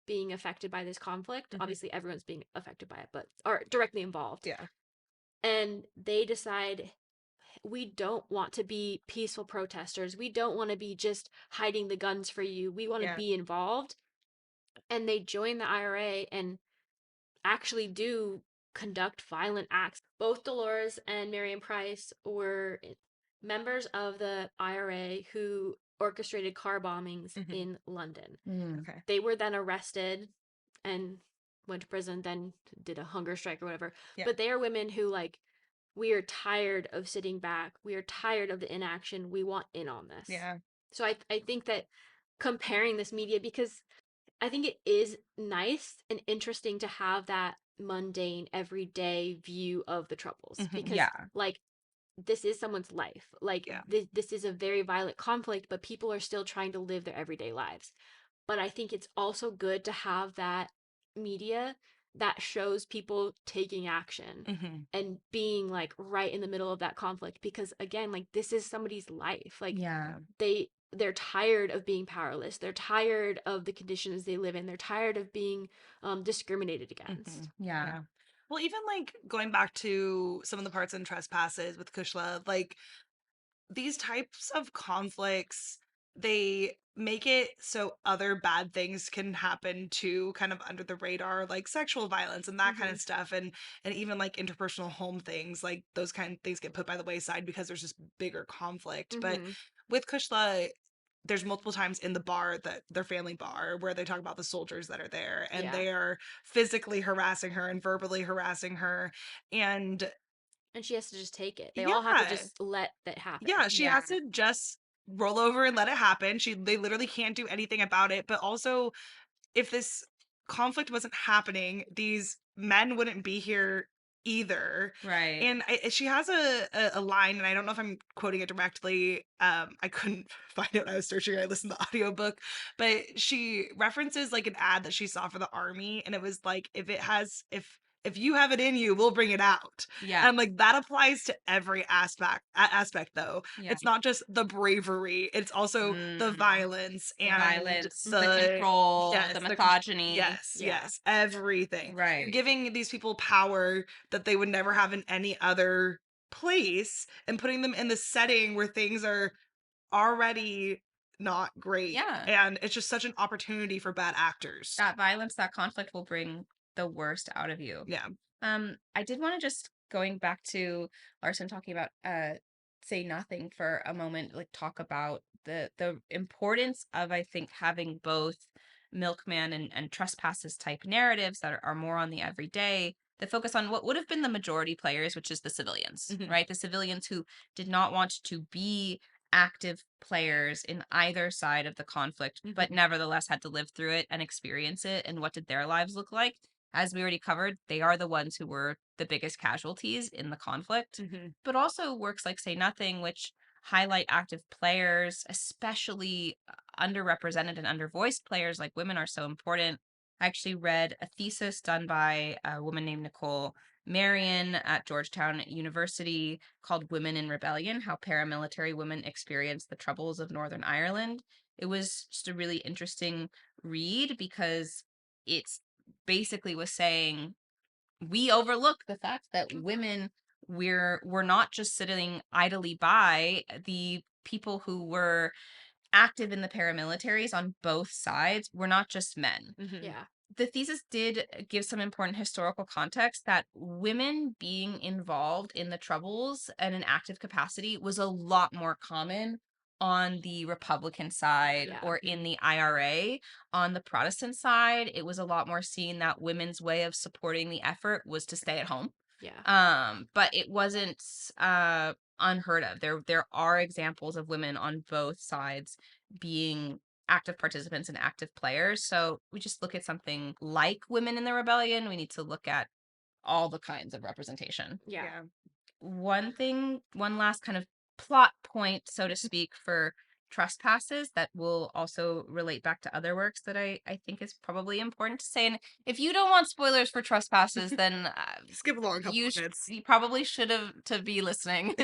B: being affected by this conflict.
A: Mhm.
B: Obviously, everyone's being affected by it, but are directly involved.
A: Yeah.
B: And they decide, we don't want to be peaceful protesters. We don't want to be just hiding the guns for you. We want to
A: Yeah.
B: be involved. And they join the IRA and actually do conduct violent acts. Both Dolores and Marion Price were members of the IRA who orchestrated car bombings
A: Mhm.
B: in London.
A: Okay.
B: They were then arrested and went to prison, then did a hunger strike or whatever.
A: Yeah.
B: But they are women who, like, we are tired of sitting back. We are tired of the inaction. We want in on this.
A: Yeah.
B: So I think that comparing this media, because I think it is nice and interesting to have that mundane, everyday view of the Troubles.
A: Mhm.
B: Because,
C: Yeah.
B: like, this is someone's life. Like,
A: Yeah.
B: this is a very violent conflict, but people are still trying to live their everyday lives. But I think it's also good to have that media that shows people taking action
A: Mhm.
B: and being like right in the middle of that conflict, because again, like, this is somebody's life. Like,
C: Yeah.
B: they're tired of being powerless. They're tired of the conditions they live in. They're tired of being discriminated against.
A: Mhm.
C: Yeah.
A: Yeah. Well, even like going back to some of the parts in Trespasses with Kushla, like these types of conflicts, they make it so other bad things can happen too, kind of under the radar, like sexual violence and that kind
B: Mhm.
A: of stuff, and even like interpersonal home things, like those kind of things get put by the wayside because there's just bigger conflict. But
B: Mhm.
A: with Kushla, there's multiple times in the bar, that their family bar, where they talk about the soldiers that are there, and
B: Yeah.
A: they are physically harassing her and verbally harassing her. And
B: And she has to just take it. They all have to
A: yeah,
B: just let that happen.
A: yeah, she
C: Yeah.
A: has to just roll over and let it happen. They literally can't do anything about it. But also, if this conflict wasn't happening, these men wouldn't be here either.
C: Right.
A: And she has a line, and I don't know if I'm quoting it directly. I couldn't find it when I was searching. I listened to the audiobook, but she references like an ad that she saw for the army, and it was like, if you have it in you, we'll bring it out.
C: Yeah.
A: And I'm like, that applies to every aspect though.
C: Yeah.
A: It's not just the bravery, it's also the
C: Mm.
A: violence
C: The
A: and
C: violence, the
A: the
C: control, the
A: yes,
C: misogyny.
A: yes,
B: Yeah.
A: yes, everything. You're
C: Right.
A: giving these people power that they would never have in any other place, and putting them in the setting where things are already not great.
C: Yeah.
A: And it's just such an opportunity for bad actors.
C: That violence, that conflict will bring the worst out of you.
A: Yeah.
C: I did want to just going back to Larsen talking about say nothing for a moment, like talk about the importance of, I think, having both Milkman and Trespasses type narratives that are more on the everyday, that focus on what would have been the majority players, which is the civilians,
A: Mhm.
C: right? The civilians who did not want to be active players in either side of the conflict, but
A: Mhm.
C: nevertheless had to live through it and experience it. And what did their lives look like? As we already covered, they are the ones who were the biggest casualties in the conflict.
A: Mhm.
C: But also works like Say Nothing, which highlight active players, especially underrepresented and undervoiced players like women, are so important. I actually read a thesis done by a woman named Nicole Marion at Georgetown University called Women in Rebellion: How Paramilitary Women Experienced the Troubles of Northern Ireland. It was just a really interesting read because it's basically was saying we overlook the fact that women, we're not just sitting idly by. The people who were active in the paramilitaries on both sides were not just men.
A: Mhm.
B: Yeah.
C: The thesis did give some important historical context that women being involved in the Troubles in an active capacity was a lot more common on the Republican side
B: Yeah.
C: or in the IRA. On the Protestant side, it was a lot more seen that women's way of supporting the effort was to stay at home.
B: Yeah.
C: But it wasn't unheard of. There are examples of women on both sides being active participants and active players. So we just look at something like Women in the Rebellion, we need to look at all the kinds of representation.
B: Yeah.
A: Yeah.
C: One last kind of plot point, so to speak, for Trespasses that will also relate back to other works that I think is probably important to say. And if you don't want spoilers for Trespasses, then
A: Skip along a couple minutes.
C: you probably should have to be listening.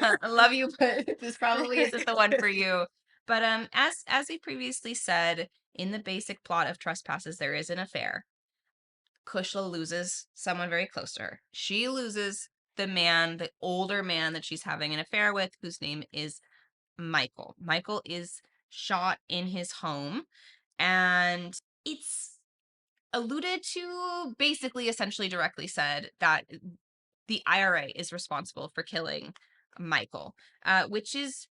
C: I love you, but this probably isn't the one for you. But as we previously said, in the basic plot of Trespasses, there is an affair. Kushla loses someone very close to her. She loses the older man that she's having an affair with, whose name is Michael. Michael is shot in his home, and it's alluded to, basically, essentially directly said that the IRA is responsible for killing Michael, which is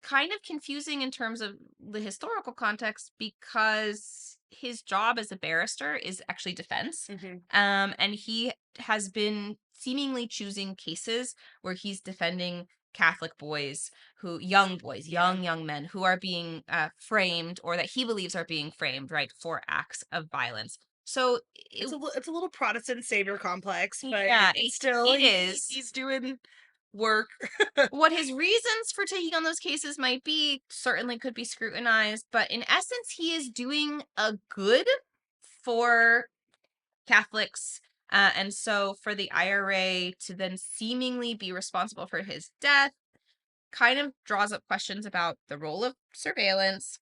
C: kind of confusing in terms of the historical context because his job as a barrister is actually defense.
A: Mhm.
C: And he has been seemingly choosing cases where he's defending Catholic boys young boys,
A: Yeah.
C: young men who are being framed, or that he believes are being framed, right, for acts of violence. So
A: It's a little Protestant savior complex, but
C: yeah,
A: it's still
C: it is.
A: he's doing work.
C: What his reasons for taking on those cases might be certainly could be scrutinized, but in essence, he is doing a good for Catholics. And so for the IRA to then seemingly be responsible for his death kind of draws up questions about the role of surveillance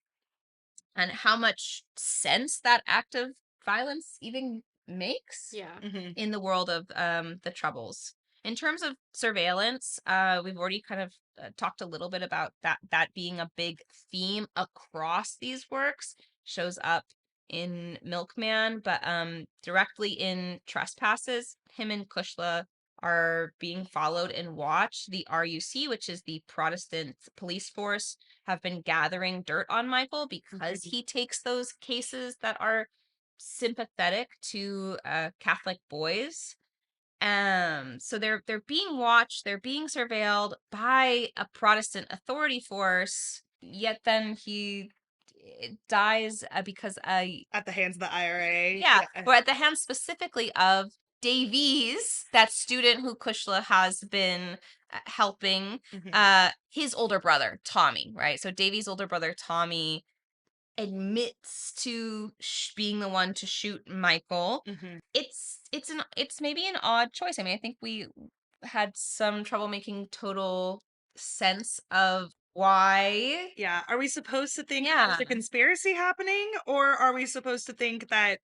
C: and how much sense that act of violence even makes
B: Yeah.
A: Mhm.
C: in the world of the Troubles. In terms of surveillance, we've already kind of talked a little bit about that being a big theme across these works. Shows up in Milkman, but directly in Trespasses, him and Kushla are being followed and watched. The RUC, which is the Protestant police force, have been gathering dirt on Michael because he takes those cases that are sympathetic to Catholic boys. So they're being watched, they're being surveilled by a Protestant authority force, yet then he dies because
A: At the hands of the IRA.
C: yeah,
A: Yeah.
C: or at the hands specifically of Davies, that student who Kushla has been helping, his older brother, Tommy, right? So Davies' older brother, Tommy, admits to being the one to shoot Michael. It's maybe an odd choice. I mean, I think we had some trouble making total sense of why.
A: Yeah. Are we supposed to think
C: Yeah.
A: there's a conspiracy happening, or are we supposed to think that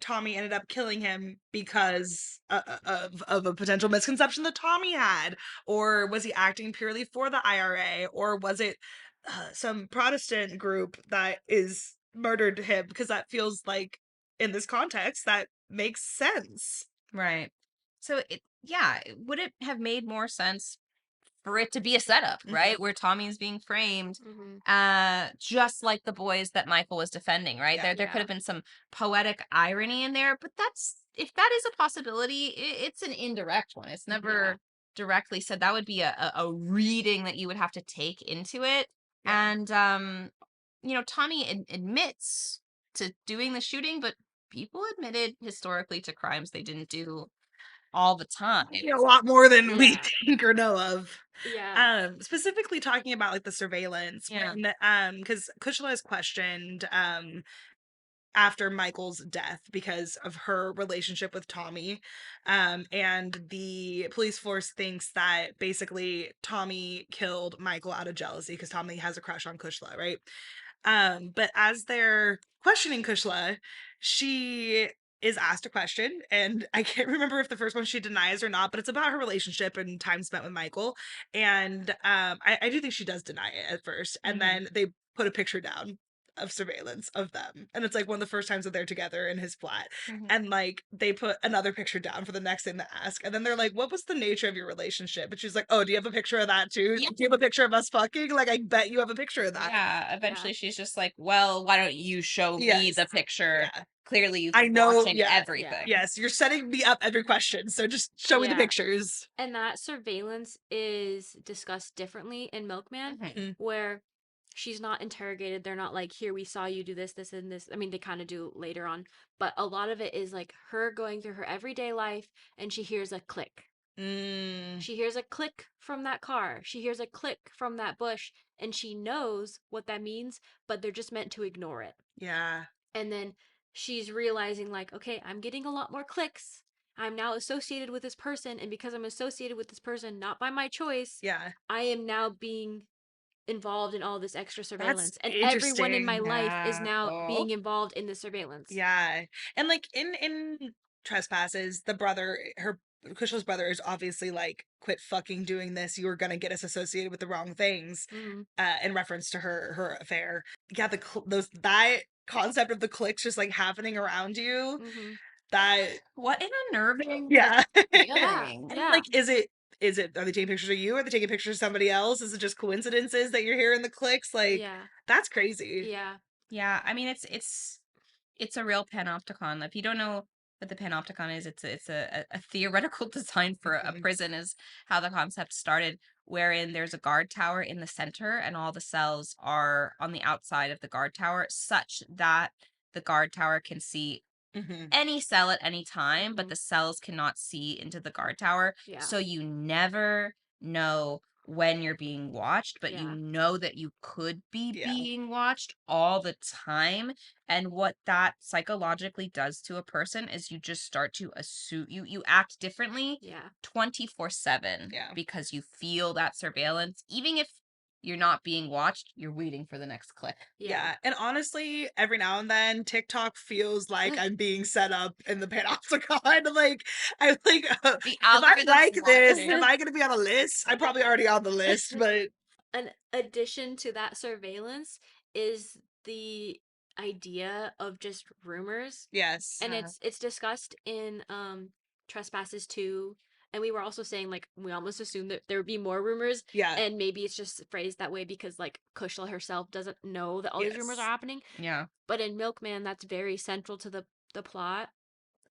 A: Tommy ended up killing him because of a potential misconception that Tommy had, or was he acting purely for the IRA, or was it some Protestant group that is murdered him? Because that feels like, in this context, that makes sense.
C: Right. So would it have made more sense for it to be a setup, right? Where Tommy is being framed, just like the boys that Michael was defending, right?
A: Yeah.
C: There could have been some poetic irony in there, but if that is a possibility, it's an indirect one. It's never directly said. That would be a reading that you would have to take into it.
A: Yeah.
C: And Tommy admits to doing the shooting, but people admitted historically to crimes they didn't do all the time.
A: A lot more than we
B: Yeah.
A: think or know of.
B: Yeah.
A: Specifically talking about like the surveillance,
C: Yeah.
A: because Kushla is questioned after Michael's death because of her relationship with Tommy, and the police force thinks that basically Tommy killed Michael out of jealousy because Tommy has a crush on Kushla, right? But as they're questioning Kushla, she is asked a question, and I can't remember if the first one she denies or not, but it's about her relationship and time spent with Michael. And I do think she does deny it at first, and then they put a picture down of surveillance of them, and it's like one of the first times that they're together in his flat, and like they put another picture down for the next thing to ask, and then they're like, what was the nature of your relationship? And she's like, oh, do you have a picture of that too?
C: Yeah.
A: Do you have a picture of us fucking? Like, I bet you have a picture of that.
C: Yeah, eventually she's just like, well, why don't you show me
A: Yes.
C: the picture?
A: Yeah.
C: Clearly you've
A: I
C: been
A: know,
C: watching
A: yeah.
C: everything.
A: Yes, you're setting me up every question, so just show me the
B: Yeah.
A: pictures.
B: And that surveillance is discussed differently in Milkman, where she's not interrogated. They're not like, here, we saw you do this, this, and this. I mean, they kind of do later on, but a lot of it is like her going through her everyday life and she hears a click. She hears a click from that car. She hears a click from that bush, and she knows what that means, but they're just meant to ignore it.
A: Yeah.
B: And then she's realizing, like, okay, I'm getting a lot more clicks. I'm now associated with this person, and because I'm associated with this person, not by my choice,
A: Yeah.
B: I am now being involved in all this extra
A: That's
B: surveillance, and everyone in my
A: interesting.
B: life is
C: Yeah.
B: now
C: Oh.
B: being involved in the surveillance.
A: Yeah. And like in Trespasses, the brother, her Kushla's brother is obviously like, quit fucking doing this. You were gonna get us associated with the wrong things. In reference to her affair. Yeah, that concept of the clicks just like happening around you. That
C: What an unnerving
A: yeah.
C: feeling.
A: And like, is it are they taking pictures of you? Are they taking pictures of somebody else? Is it just coincidences that you're hearing the clicks? Like,
B: Yeah.
A: that's crazy.
B: Yeah.
C: Yeah, I mean it's a real panopticon. If you don't know what the panopticon is, it's a theoretical design for a prison is how the concept started, wherein there's a guard tower in the center and all the cells are on the outside of the guard tower, such that the guard tower can see any cell at any time, but the cells cannot see into the guard tower.
B: Yeah.
C: So you never know when you're being watched, but you
B: Yeah.
C: know that you could be
A: Yeah.
C: being watched all the time. And what that psychologically does to a person is you just start to assume you act differently
B: Yeah.
C: 24/7
A: Yeah.
C: because you feel that surveillance. Even if you're not being watched, you're waiting for the next click.
A: Yeah. And honestly, every now and then TikTok feels like I'm being set up in the panopticon. Like, I'm like,
C: The
A: if I
C: algorithm's
A: like this,
C: watching.
A: am I gonna be on a list? I'm probably already on the list, but
B: An addition to that surveillance is the idea of just rumors.
A: yes.
B: And it's discussed in Trespasses 2 And we were also saying, like, we almost assumed that there would be more rumors,
A: Yeah.
B: and maybe it's just phrased that way because, like, Kushla herself doesn't know that all these rumors are
A: Yes.
B: happening.
C: Yeah.
B: But in Milkman, that's very central to the plot.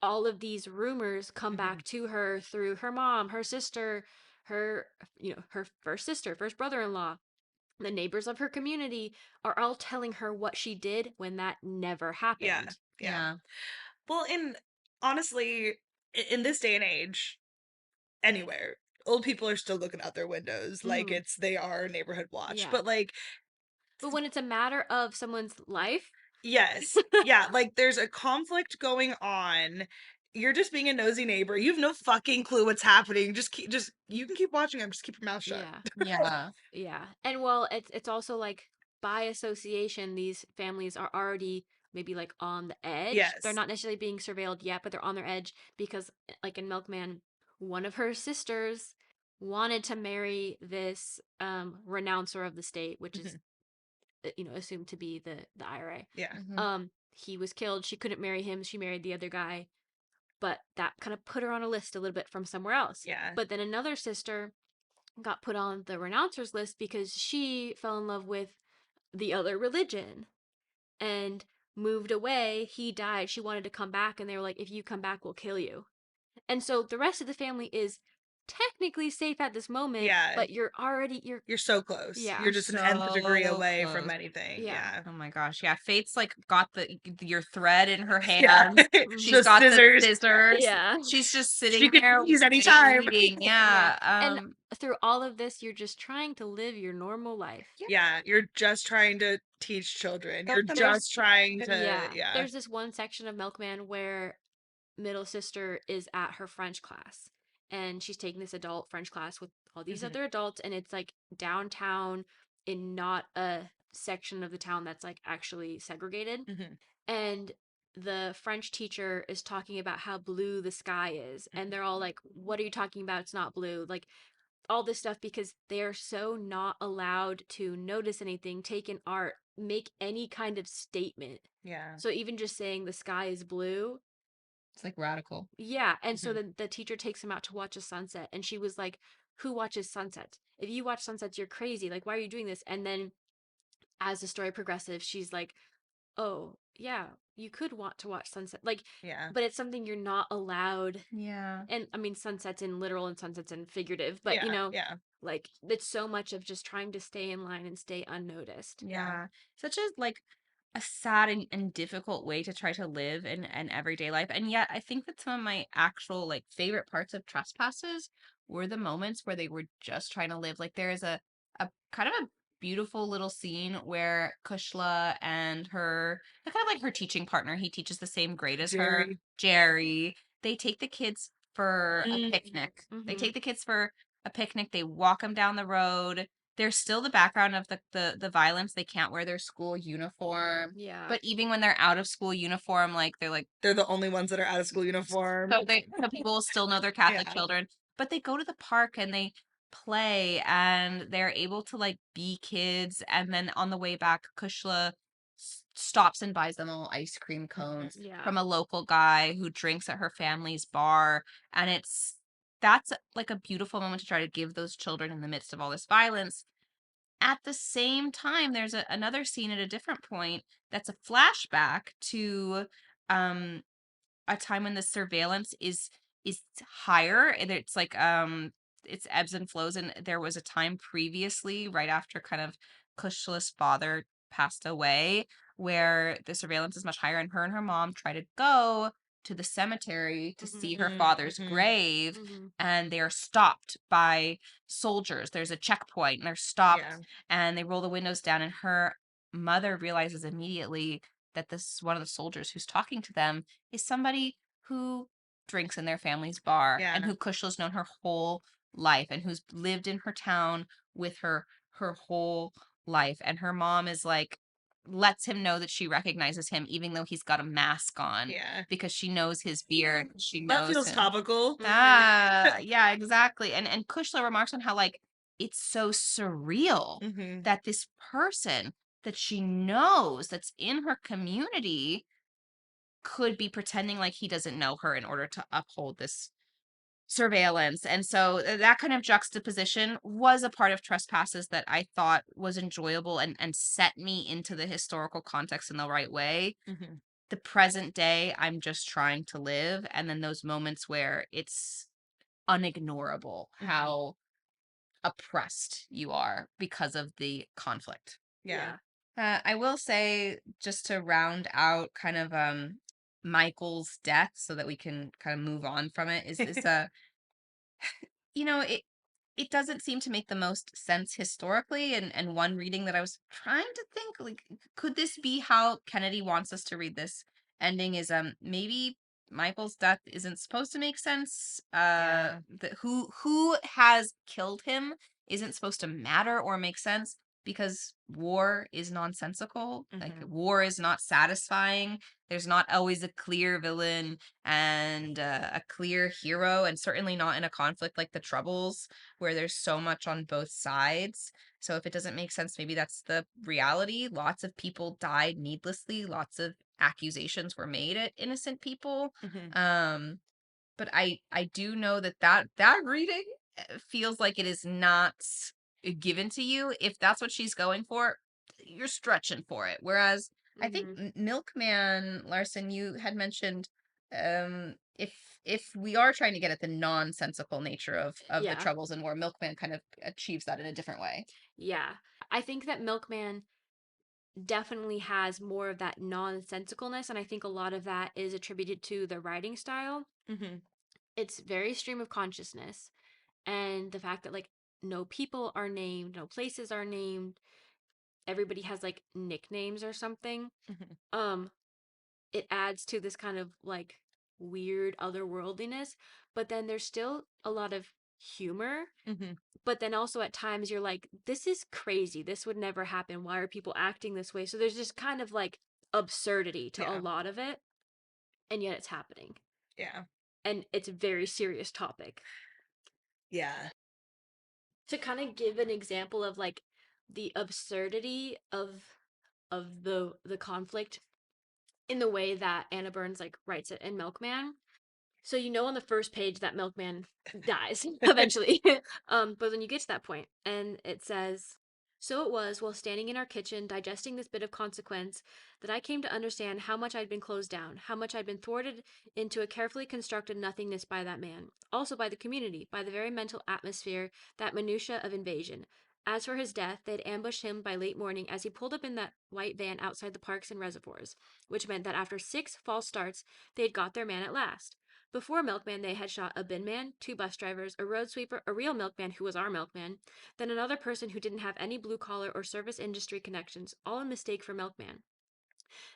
B: All of these rumors come back to her through her mom, her sister, her, her first sister, first brother-in-law, the neighbors of her community are all telling her what she did when that never
A: Yeah.
B: happened.
A: Yeah.
C: Yeah.
A: Well, and honestly, in this day and age, anywhere, old people are still looking out their windows like
B: Mhm.
A: they are neighborhood watch.
B: Yeah.
A: But like,
B: But when it's a matter of someone's life,
A: yes, yeah, like there's a conflict going on. You're just being a nosy neighbor. You have no fucking clue what's happening. Just you can keep watching them. Just keep your mouth shut.
B: yeah.
C: Yeah.
B: Yeah. And well, it's also like by association these families are already maybe like on the edge. They're
A: Yes.
B: not necessarily being surveilled yet, but they're on their edge because like in Milkman, one of her sisters wanted to marry this renouncer of the state, which is
A: Mhm.
B: assumed to be the IRA.
A: Yeah.
C: Mhm.
B: He was killed. She couldn't marry him. She married the other guy, but that kind of put her on a list a little bit from somewhere else.
A: Yeah.
B: But then another sister got put on the renouncers list because she fell in love with the other religion and moved away. He died. She wanted to come back, and they were like, if you come back, we'll kill you. And so the rest of the family is technically safe at this moment,
A: Yeah.
B: but you're
A: You're so close.
B: yeah.
A: You're just an nth degree
C: So
A: away from
C: close.
A: anything.
B: Yeah.
A: Yeah.
C: Oh my gosh. Yeah. Fate's like got your thread in her
A: Yeah.
C: hands.
B: Mhm.
C: She's
A: The
C: got the
A: scissors.
C: scissors.
B: Yeah.
C: She's just
A: She
C: sitting
A: could
C: there
A: freeze anytime.
C: waiting.
B: Yeah.
C: Yeah.
B: And through all of this, you're just trying to live your normal life.
A: Yeah. You're just trying to teach children. You're
C: Help them
A: just trying to,
B: Yeah.
A: yeah.
B: There's this one section of Milkman where middle sister is at her French class and she's taking this adult French class with all these
A: Mhm.
B: other adults, and it's like downtown in not a section of the town that's like actually segregated.
A: Mhm.
B: And the French teacher is talking about how blue the sky is, and they're all like, what are you talking about? It's not blue. Like all this stuff because they are so not allowed to notice anything, take in art, make any kind of statement.
A: Yeah.
B: So even just saying the sky is blue,
C: It's like radical.
B: yeah. And so
A: Mhm.
B: then the teacher takes him out to watch a sunset, and she was like, who watches sunsets? If you watch sunsets, you're crazy. Like, why are you doing this? And then as the story progresses, she's like, oh, yeah, you could want to watch sunset. Like,
A: Yeah.
B: but it's something you're not allowed.
C: Yeah.
B: And I mean, sunsets in literal and sunsets in figurative, but
A: Yeah. Yeah.
B: like it's so much of just trying to stay in line and stay unnoticed.
A: Yeah.
C: Yeah. Such a like a sad and difficult way to try to live in an everyday life. And yet I think that some of my actual like favorite parts of Trespasses were the moments where they were just trying to live. Like there is a kind of a beautiful little scene where Kushla and her kind of like her teaching partner, he teaches the same grade as her,
A: Jerry.
C: Jerry. They take the kids for a
A: Mm.
C: picnic. They
B: Mm-hmm.
C: take the kids for a picnic. They walk them down the road. There's still the background of the violence. They can't wear their school uniform.
B: Yeah.
C: But even when they're out of school uniform, like they're like
A: They're the only ones that are out of school uniform.
C: so people will still know they're Catholic
A: Yeah.
C: children. But they go to the park and they play and they're able to like be kids. And then on the way back, Kushla stops and buys them all ice cream cones
B: Yeah.
C: from a local guy who drinks at her family's bar. And that's like a beautiful moment to try to give those children in the midst of all this violence. At the same time, there's another scene at a different point that's a flashback to um a time when the surveillance is higher and it's like it's ebbs and flows, and there was a time previously right after kind of Kushla's father passed away where the surveillance is much higher, and her mom try to go to the cemetery to see her father's
A: Mhm.
C: grave,
B: Mm-hmm.
C: and they are stopped by soldiers. There's a checkpoint and they're
A: Yeah.
C: stopped, and they roll the windows down, and her mother realizes immediately that this one of the soldiers who's talking to them is somebody who drinks in their family's bar and
A: Yeah.
C: who Kushla's known her whole life and who's lived in her town with her whole life. And her mom is like lets him know that she recognizes him even though he's got a mask on
A: Yeah.
C: because she knows his beard. She
A: That
C: knows
A: feels
C: him.
A: topical.
C: Yeah, exactly. And Kushla remarks on how like it's so surreal
A: Mhm.
C: that this person that she knows that's in her community could be pretending like he doesn't know her in order to uphold this surveillance. And so that kind of juxtaposition was a part of Trespasses that I thought was enjoyable and set me into the historical context in the right way.
A: Mhm.
C: The present day, I'm just trying to live. And then those moments where it's unignorable
A: Mhm.
C: how oppressed you are because of the conflict.
A: Yeah.
B: Yeah.
C: I will say, just to round out kind of Michael's death so that we can kind of move on from it, is you know, it doesn't seem to make the most sense historically. And one reading that I was trying to think, like, could this be how Kennedy wants us to read this ending? Is maybe Michael's death isn't supposed to make sense.
A: Yeah.
C: Who has killed him isn't supposed to matter or make sense, because war is nonsensical. Like,
A: Mhm.
C: war is not satisfying. There's not always a clear villain and a clear hero, and certainly not in a conflict like the Troubles, where there's so much on both sides. So if it doesn't make sense, maybe that's the reality. Lots of people died needlessly. Lots of accusations were made at innocent people.
A: Mhm.
C: Um, but I do know that reading feels like it is not given to you. If that's what she's going for, you're stretching for it. Whereas I think
B: Mm-hmm.
C: Milkman, Larsen, you had mentioned, if we are trying to get at the nonsensical nature of the
B: Yeah.
C: Troubles and war, Milkman kind of achieves that in a different way.
B: Yeah. I think that Milkman definitely has more of that nonsensicalness, and I think a lot of that is attributed to the writing style.
A: Mhm.
B: It's very stream of consciousness, and the fact that like no people are named, no places are named, everybody has like nicknames or something.
A: Mhm.
B: Um, it adds to this kind of like weird otherworldliness, but then there's still a lot of humor.
A: Mhm.
B: But then also at times you're like, this is crazy. This would never happen. Why are people acting this way? So there's just kind of like absurdity to a
A: Yeah.
B: lot of it, and yet it's happening.
A: Yeah.
B: And it's a very serious topic.
A: Yeah.
B: To kind of give an example of like the absurdity of the conflict in the way that Anna Burns like writes it in Milkman. So you know on the first page that Milkman dies eventually. But then you get to that point and it says, so it was while standing in our kitchen digesting this bit of consequence that I came to understand how much I'd been closed down, how much I'd been thwarted into a carefully constructed nothingness by that man, also by the community, by the very mental atmosphere, that minutia of invasion. As for his death, they had ambushed him by late morning as he pulled up in that white van outside the parks and reservoirs, which meant that after 6 false starts, they had got their man at last. Before Milkman, they had shot a bin man, 2 bus drivers, a road sweeper, a real milkman who was our milkman, then another person who didn't have any blue collar or service industry connections, all in mistake for Milkman.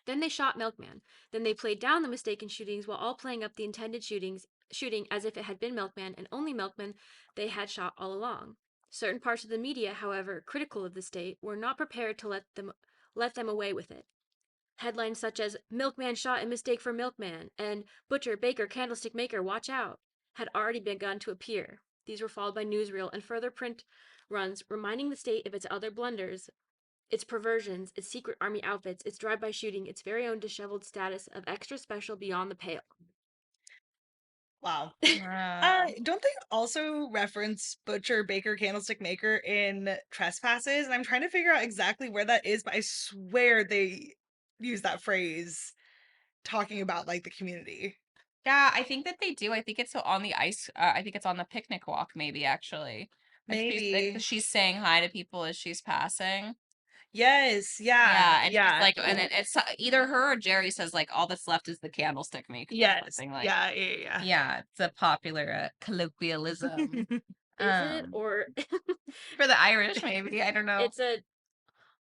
B: Then they shot Milkman. Then they played down the mistaken shootings while all playing up the intended shooting as if it had been Milkman and only Milkman they had shot all along. Certain parts of the media, however, critical of the state, were not prepared to let them away with it. Headlines such as Milkman shot in mistake for Milkman and Butcher, Baker, Candlestick Maker, watch out had already begun to appear. These were followed by newsreel and further print runs reminding the state of its other blunders, its perversions, its secret army outfits, its drive-by shooting, its very own disheveled status of extra special beyond the pale.
A: Wow.
C: Wow.
A: Don't they also reference Butcher, Baker, Candlestick Maker in Trespasses? And I'm trying to figure out exactly where that is, but I swear they use that phrase talking about like the community.
C: Yeah, I think that they do. I think it's on the ice. I think it's on the picnic walk, maybe actually. Like
A: Maybe.
C: she's saying hi to people as she's passing.
A: Yes. Yeah.
C: Yeah, and she's
A: Yeah.
C: like, and it's either her or Jerry says like, all that's left is the candlestick maker or
A: Yes.
C: something like.
A: Yeah. Yeah.
C: Yeah, it's a popular colloquialism.
A: Yeah.
B: Is it
C: Um,
B: or
C: for the Irish, maybe, I don't know.
B: it's a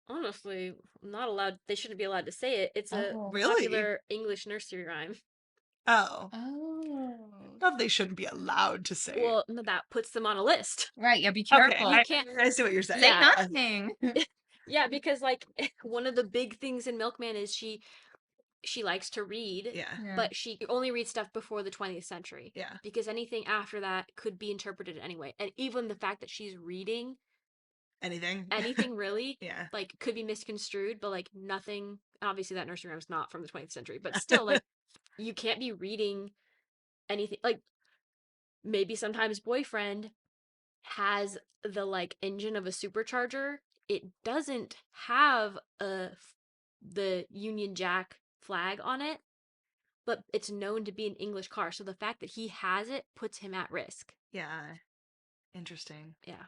B: honestly not allowed they shouldn't be allowed to say it. It's a
C: Oh.
A: Really?
B: popular English nursery rhyme.
A: Oh.
C: Oh.
A: Not they shouldn't be allowed to say.
B: Well, no, that puts them on a list.
C: Right, yeah, be
A: Okay.
C: careful.
B: You
A: I,
B: can't
A: I see what you're saying.
C: Say
B: yeah.
C: nothing.
B: Yeah, because like one of the big things in Milkman is she likes to read,
A: Yeah.
C: Yeah.
B: but she only reads stuff before the 20th century
A: Yeah.
B: because anything after that could be interpreted anyway. And even the fact that she's reading
A: Anything.
B: anything really
A: Yeah.
B: like could be misconstrued, but like nothing obviously that nursery rhyme is not from the 20th century, but still like you can't be reading anything like maybe sometimes boyfriend has the like engine of a supercharger. It doesn't have the Union Jack flag on it, but it's known to be an English car. So the fact that he has it puts him at risk.
A: Yeah. Interesting.
B: Yeah.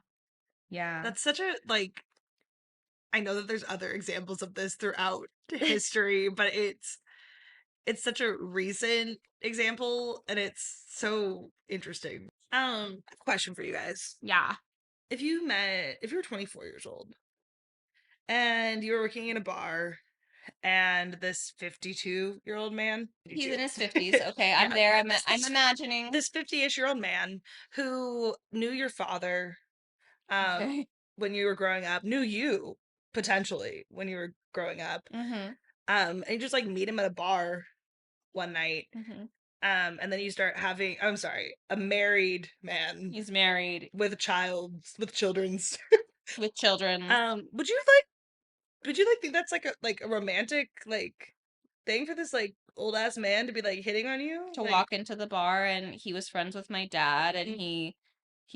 C: Yeah.
A: That's such a like I know that there's other examples of this throughout history, but it's such a recent example and it's so interesting. Question for you guys.
C: Yeah.
A: If you were 24 years old and you were working in a bar and this 52-year-old man,
C: He's
A: 52.
C: in his 50s. Okay, I'm
A: Yeah,
C: there.
A: this
C: I'm imagining.
A: this 50-ish-year-old man who knew your father um
C: Okay.
A: when you were growing up, knew you potentially when you were growing up.
C: Mm-hmm.
A: And you just like meet him at a bar one night.
C: Mm-hmm.
A: And then you start having I'm sorry, a married man
C: He's married
A: with a child with children's.
C: with children.
A: Would you think that's like a romantic like thing for this like old ass man to be like hitting on you?
C: To
A: Like
C: walk into the bar, and he was friends with my dad, and he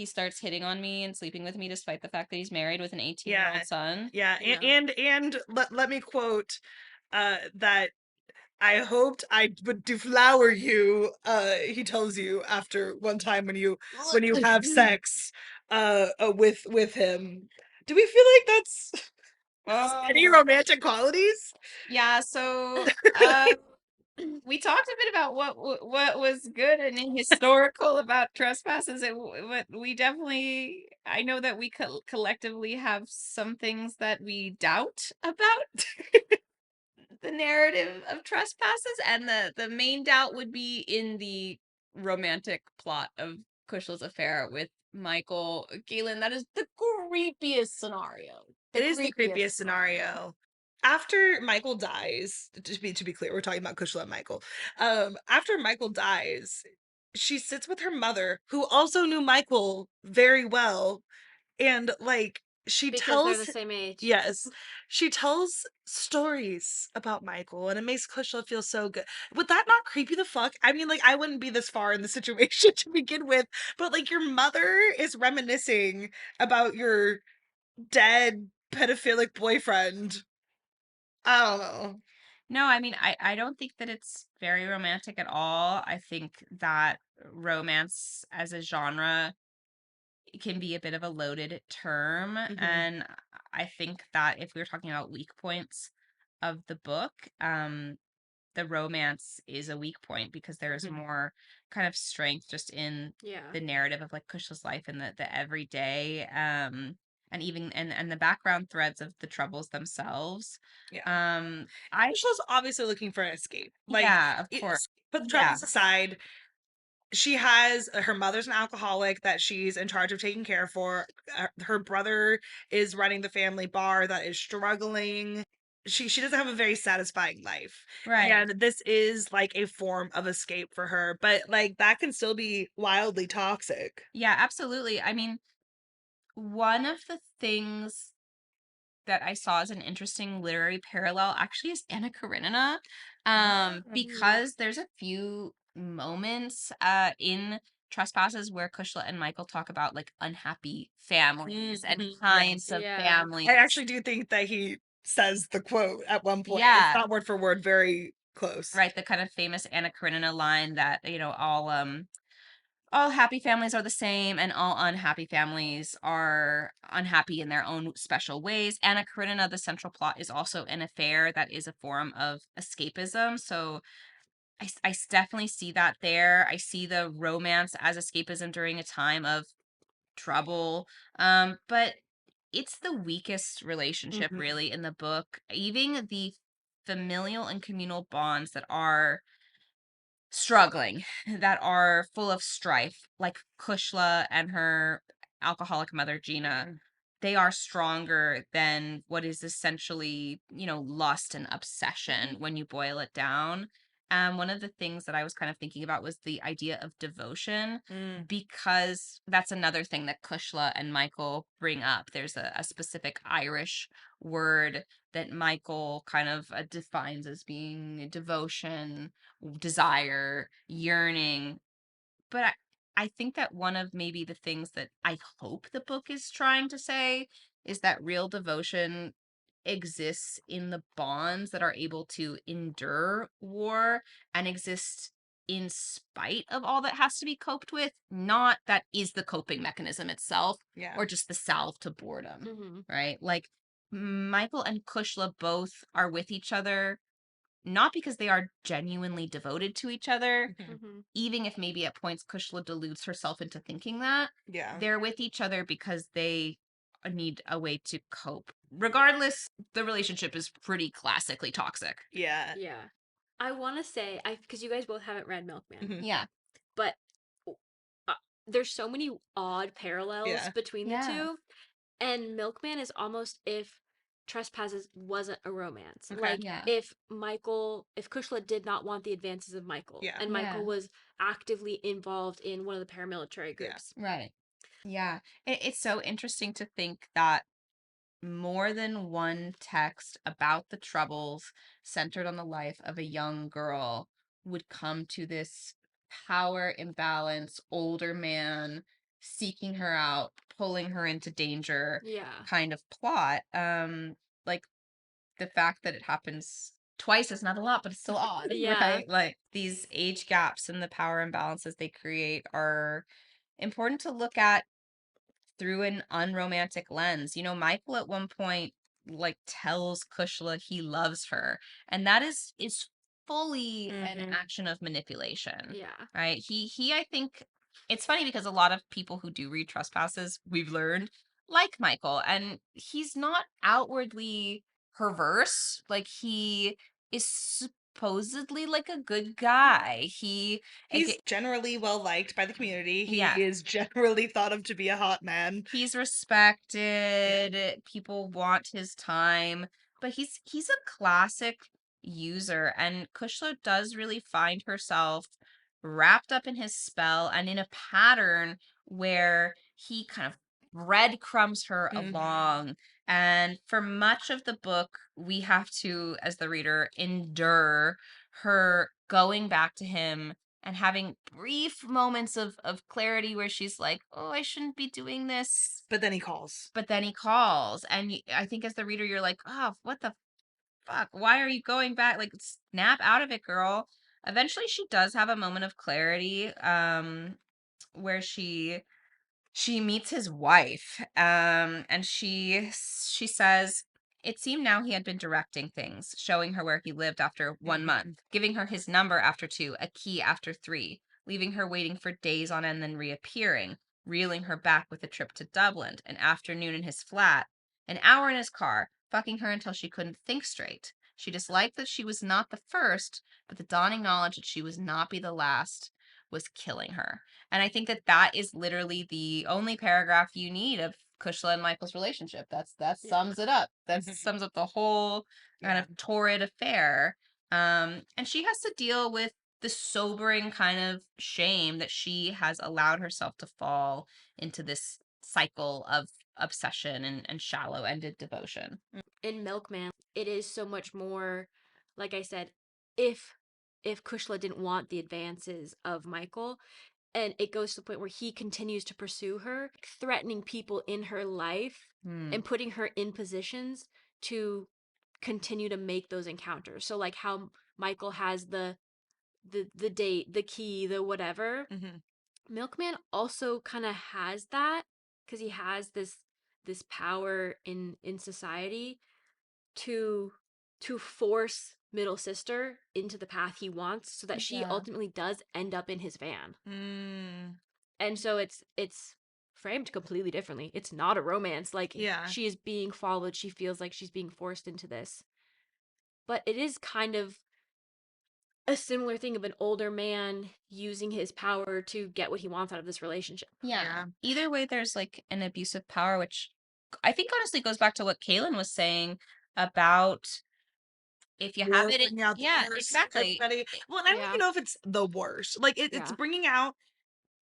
C: starts hitting on me and sleeping with me despite the fact that he's married with an 18-year-old
A: yeah.
C: son.
A: Yeah,
B: Yeah.
A: and let me quote that I hoped I would deflower you, he tells you after one time when you have sex with him. Do we feel like that's any
C: Oh.
A: romantic qualities?
C: Yeah, so we talked a bit about what was good and historical about trespasses, and what we definitely, I know that we collectively have some things that we doubt about the narrative of trespasses, and the main doubt would be in the romantic plot of Kushla's affair with Michael. Kaylin, that is the creepiest scenario. The
A: It is the
C: creepiest
A: creepiest scenario. After Michael dies, to be clear, we're talking about Kushla and Michael. After Michael dies, she sits with her mother, who also knew Michael very well, and like she
B: Because they're the
A: tells
B: same age.
A: yes, she tells stories about Michael, and it makes Kushla feel so good. Would that not creepy the fuck? I mean, like I wouldn't be this far in the situation to begin with, but like your mother is reminiscing about your dead pedophilic boyfriend. I don't know.
C: No, I mean, I don't think that it's very romantic at all. I think that romance as a genre can be a bit of a loaded term.
A: Mhm.
C: And I think that if we were talking about weak points of the book, the romance is a weak point because there is
A: Mhm.
C: more kind of strength just in
B: Yeah.
C: the narrative of like Kushla's life and the everyday, and even and the background threads of the troubles themselves.
A: Yeah.
C: I
A: Michelle's obviously looking for an escape. Like,
C: Yeah, of course.
A: put the
C: Yeah,
A: troubles aside. She has her mother's an alcoholic that she's in charge of taking care for. Her brother is running the family bar that is struggling. She doesn't have a very satisfying life.
C: right.
A: And this is like a form of escape for her, but like that can still be wildly toxic.
C: Yeah, absolutely. I mean, one of the things that I saw as an interesting literary parallel actually is Anna Karenina,
B: Mm.
C: because there's a few moments in Trespasses where Kushla and Michael talk about like unhappy families and
A: Mhm.
C: kinds
A: Yes.
C: of
B: Yeah.
A: I
C: families.
A: actually do think that he says the quote at one point. It's
C: Yeah,
A: not word for word, very close.
C: right. The kind of famous Anna Karenina line that, all happy families are the same and all unhappy families are unhappy in their own special ways. Anna Karenina, the central plot, is also an affair that is a form of escapism. So definitely see that there. I see the romance as escapism during a time of trouble. But it's the weakest relationship
A: Mhm.
C: really in the book. Even the familial and communal bonds that are struggling, that are full of strife, like Kushla and her alcoholic mother Gina,
A: Mhm.
C: they are stronger than what is essentially, lust and obsession when you boil it down. One of the things that I was kind of thinking about was the idea of devotion,
A: Mm.
C: because that's another thing that Kushla and Michael bring up. There's a specific Irish word that Michael kind of defines as being devotion, desire, yearning. But I think that one of maybe the things that I hope the book is trying to say is that real devotion exists in the bonds that are able to endure war and exist in spite of all that has to be coped with, not that is the coping mechanism itself
A: Yeah.
C: or just the salve to boredom,
B: Mm-hmm.
C: right? Like Michael and Kushla both are with each other not because they are genuinely devoted to each other,
A: Mhm.
B: Mm-hmm.
C: even if maybe at points Kushla deludes herself into thinking that.
A: Yeah.
C: They're with each other because they need a way to cope. Regardless, the relationship is pretty classically toxic.
A: Yeah.
B: Yeah. I want to say, because you guys both haven't read Milkman,
A: Mhm.
C: Yeah.
B: but uh, there's so many odd parallels
A: Yeah.
B: between the
C: Yeah.
B: two. And Milkman is almost if Trespasses wasn't a romance.
A: Okay.
B: Like
C: Yeah.
B: if Kushla did not want the advances of Michael,
A: Yeah.
B: and
C: Yeah.
B: Michael was actively involved in one of the paramilitary
A: Yeah.
B: groups.
C: Right. Yeah. It's so interesting to think that more than one text about the Troubles centered on the life of a young girl would come to this power imbalance, older man seeking her out, pulling her into danger
B: Yeah.
C: kind of plot. Like the fact that it happens twice is not a lot, but it's still odd,
B: Yeah.
C: right? Like these age gaps and the power imbalances they create are important to look at through an unromantic lens. You know, Michael at one point like tells Kushla he loves her, and that is fully an
A: Mhm.
C: action of manipulation,
B: Yeah.
C: right? He I think it's funny because a lot of people who do read Trespasses, we've learned, like Michael, and he's not outwardly perverse. Like he is supposedly like a good guy. He
A: He's
C: like
A: generally well liked by the community. He
C: yeah,
A: is generally thought of to be a hot man.
C: he's
A: Yeah.
C: respected, people want his time, but he's a classic user, and Kushla does really find herself wrapped up in his spell and in a pattern where he kind of breadcrumbs her
A: Mhm.
C: along. And for much of the book, we have to, as the reader, endure her going back to him and having brief moments of clarity where she's like, "Oh, I shouldn't be doing this."
A: But then he calls.
C: But then he calls, and I think as the reader, you're like, "Oh, what the fuck? Why are you going back? Like, snap out of it, girl." Eventually, she does have a moment of clarity, where she meets his wife, and she says it seemed now he had been directing things, showing her where he lived after 1 month,
A: Mhm.
C: giving her his number after 2, a key after 3, leaving her waiting for days on end, then reappearing, reeling her back with a trip to Dublin, an afternoon in his flat, an hour in his car, fucking her until she couldn't think straight. She disliked that she was not the first, but the dawning knowledge that she was not be the last was killing her. And I think that that is literally the only paragraph you need of Kushla and Michael's relationship. That
B: Yeah.
C: sums it up. That
A: Mhm.
C: sums up the whole kind
A: Yeah.
C: of torrid affair. And she has to deal with the sobering kind of shame that she has allowed herself to fall into this cycle of obsession and shallow ended devotion.
B: In Milkman, it is so much more, like I said, if Kushla didn't want the advances of Michael, and it goes to the point where he continues to pursue her, threatening people in her life
C: Hmm.
B: and putting her in positions to continue to make those encounters. So like how Michael has the date, the key, the whatever.
A: Mhm.
B: Milkman also kind of has that because he has this power in society to force middle sister into the path he wants so that she
C: Yeah.
B: ultimately does end up in his van.
A: Mm.
B: And so it's framed completely differently. It's not a romance. Like
A: Yeah.
B: she is being followed. She feels like she's being forced into this. But it is kind of a similar thing of an older man using his power to get what he wants out of this relationship.
C: Yeah.
A: Yeah.
C: Either way, there's like an abuse of power, which I think honestly goes back to what Kaylin was saying about if you have
A: War
C: it,
A: bringing out the
C: yeah,
A: worst in
C: exactly.
A: everybody. Well, and I don't
B: Yeah.
A: even know if it's the worst. Like it's
B: Yeah.
A: bringing out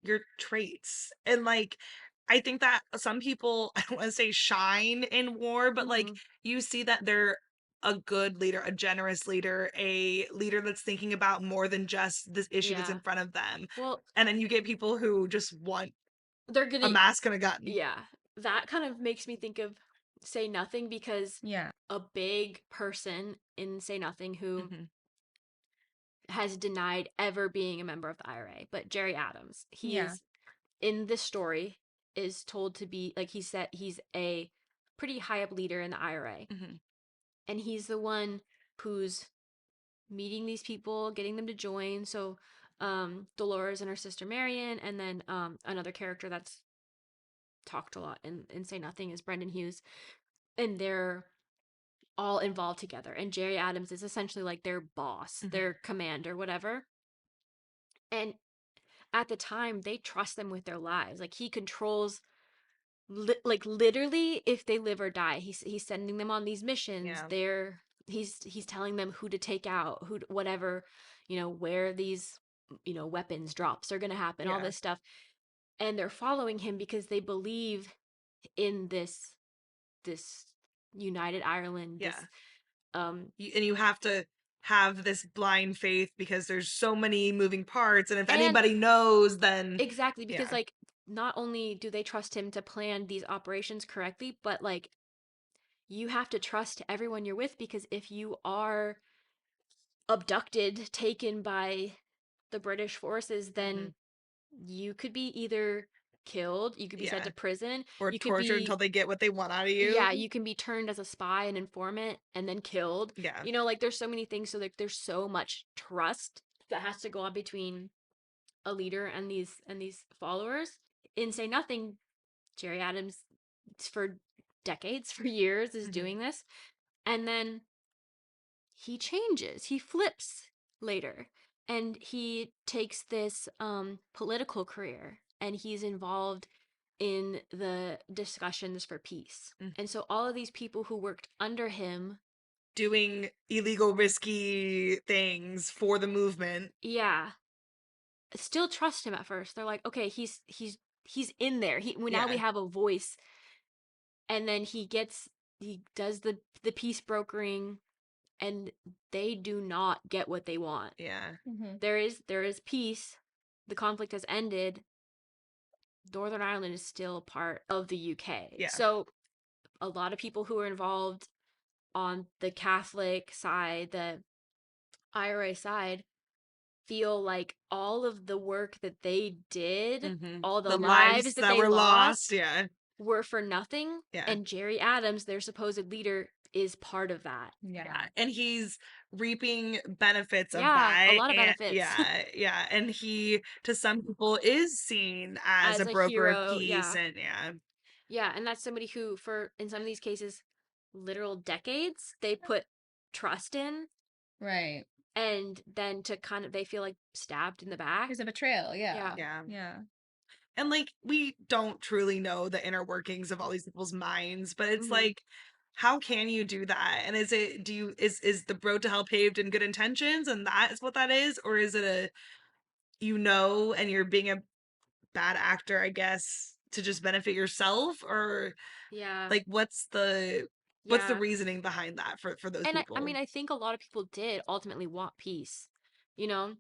A: your traits. And like I think that some people, I don't want to say shine in war, but like
B: Mm-hmm.
A: you see that they're a good leader, a generous leader, a leader that's thinking about more than just this issue that's
B: Yeah.
A: in front of them.
B: Well,
A: And then you get people who just want
B: they're
A: a
B: gonna
A: mask and a gun.
B: yeah. That kind of makes me think of Say Nothing, because
C: Yeah.
B: a big person in Say Nothing who
A: Mm-hmm.
B: has denied ever being a member of the IRA, but Jerry Adams, he
C: Yeah.
B: is in this story is told to be like, he said he's a pretty high up leader in the IRA,
A: Mm-hmm.
B: and he's the one who's meeting these people, getting them to join. So Dolores and her sister Marion, and then another character that's talked a lot in Say Nothing is Brendan Hughes, and they're all involved together. And Jerry Adams is essentially like their boss,
A: Mm-hmm.
B: their commander, whatever. And at the time, they trust them with their lives. Like, he controls like literally if they live or die. He's sending them on these missions.
A: Yeah.
B: He's telling them who to take out, who whatever, where these weapons drops are going to happen, all
A: Yeah.
B: this stuff. And they're following him because they believe in this United Ireland,
A: Yeah.
B: this
A: And you have to have this blind faith because there's so many moving parts. And if
B: and
A: anybody knows, then
B: exactly, because
A: yeah.
B: like not only do they trust him to plan these operations correctly, but like you have to trust everyone you're with, because if you are abducted, taken by the British forces,
A: Mm-hmm.
B: then you could be either killed, you could be sent
A: Yeah.
B: to prison,
A: Or
B: you could
A: tortured
B: be
A: until they get what they want out of
B: yeah,
A: you.
B: you can be turned as a spy and informant and then killed.
A: Yeah.
B: Like there's so many things, so like there's so much trust that has to go on between a leader and these followers. In Say Nothing, Jerry Adams for decades, for years is
A: Mm-hmm.
B: doing this, and then he changes, he flips later, and he takes this political career, and he's involved in the discussions for peace.
A: Mm.
B: And so all of these people who worked under him,
A: Doing illegal, risky things for the movement.
B: yeah, still trust him at first. They're like, okay, he's in there. Now we
A: Yeah.
B: have a voice. And then he does the peace brokering, and they do not get what they want.
A: Yeah.
C: Mm-hmm.
B: There is peace. The conflict has ended. Northern Ireland is still part of the UK.
A: Yeah.
B: So a lot of people who are involved on the Catholic side, the IRA side, feel like all of the work that they did,
A: Mm-hmm.
B: all the
A: The
B: lives
A: lives
B: that
A: that
B: they
A: were lost.
B: lost,
A: Yeah.
B: were for nothing.
A: Yeah.
B: And Jerry Adams, their supposed leader, is part of that.
C: Yeah.
A: Yeah. And he's reaping benefits of
B: Yeah, a
A: that.
B: lot of
A: And
B: benefits.
A: yeah. Yeah. And he, to some people, is seen as
B: As
A: a
B: a
A: broker of
B: hero,
A: peace.
B: yeah.
A: And yeah.
B: Yeah, and that's somebody who, for in some of these cases, literal decades, they put trust in,
C: Right.
B: and then to kind of, they feel like stabbed in the back.
C: There's a betrayal. Yeah.
B: Yeah.
A: Yeah.
C: Yeah.
A: And like, we don't truly know the inner workings of all these people's minds, but it's
B: Mhm.
A: like, how can you do that? And is the road to hell paved in good intentions, and that is what that is? Or is it and you're being a bad actor, I guess, to just benefit yourself? Or
B: Yeah.
A: like, what's the
B: Yeah.
A: reasoning behind that for those
B: And I
A: people?
B: mean, I think a lot of people did ultimately want peace. You know,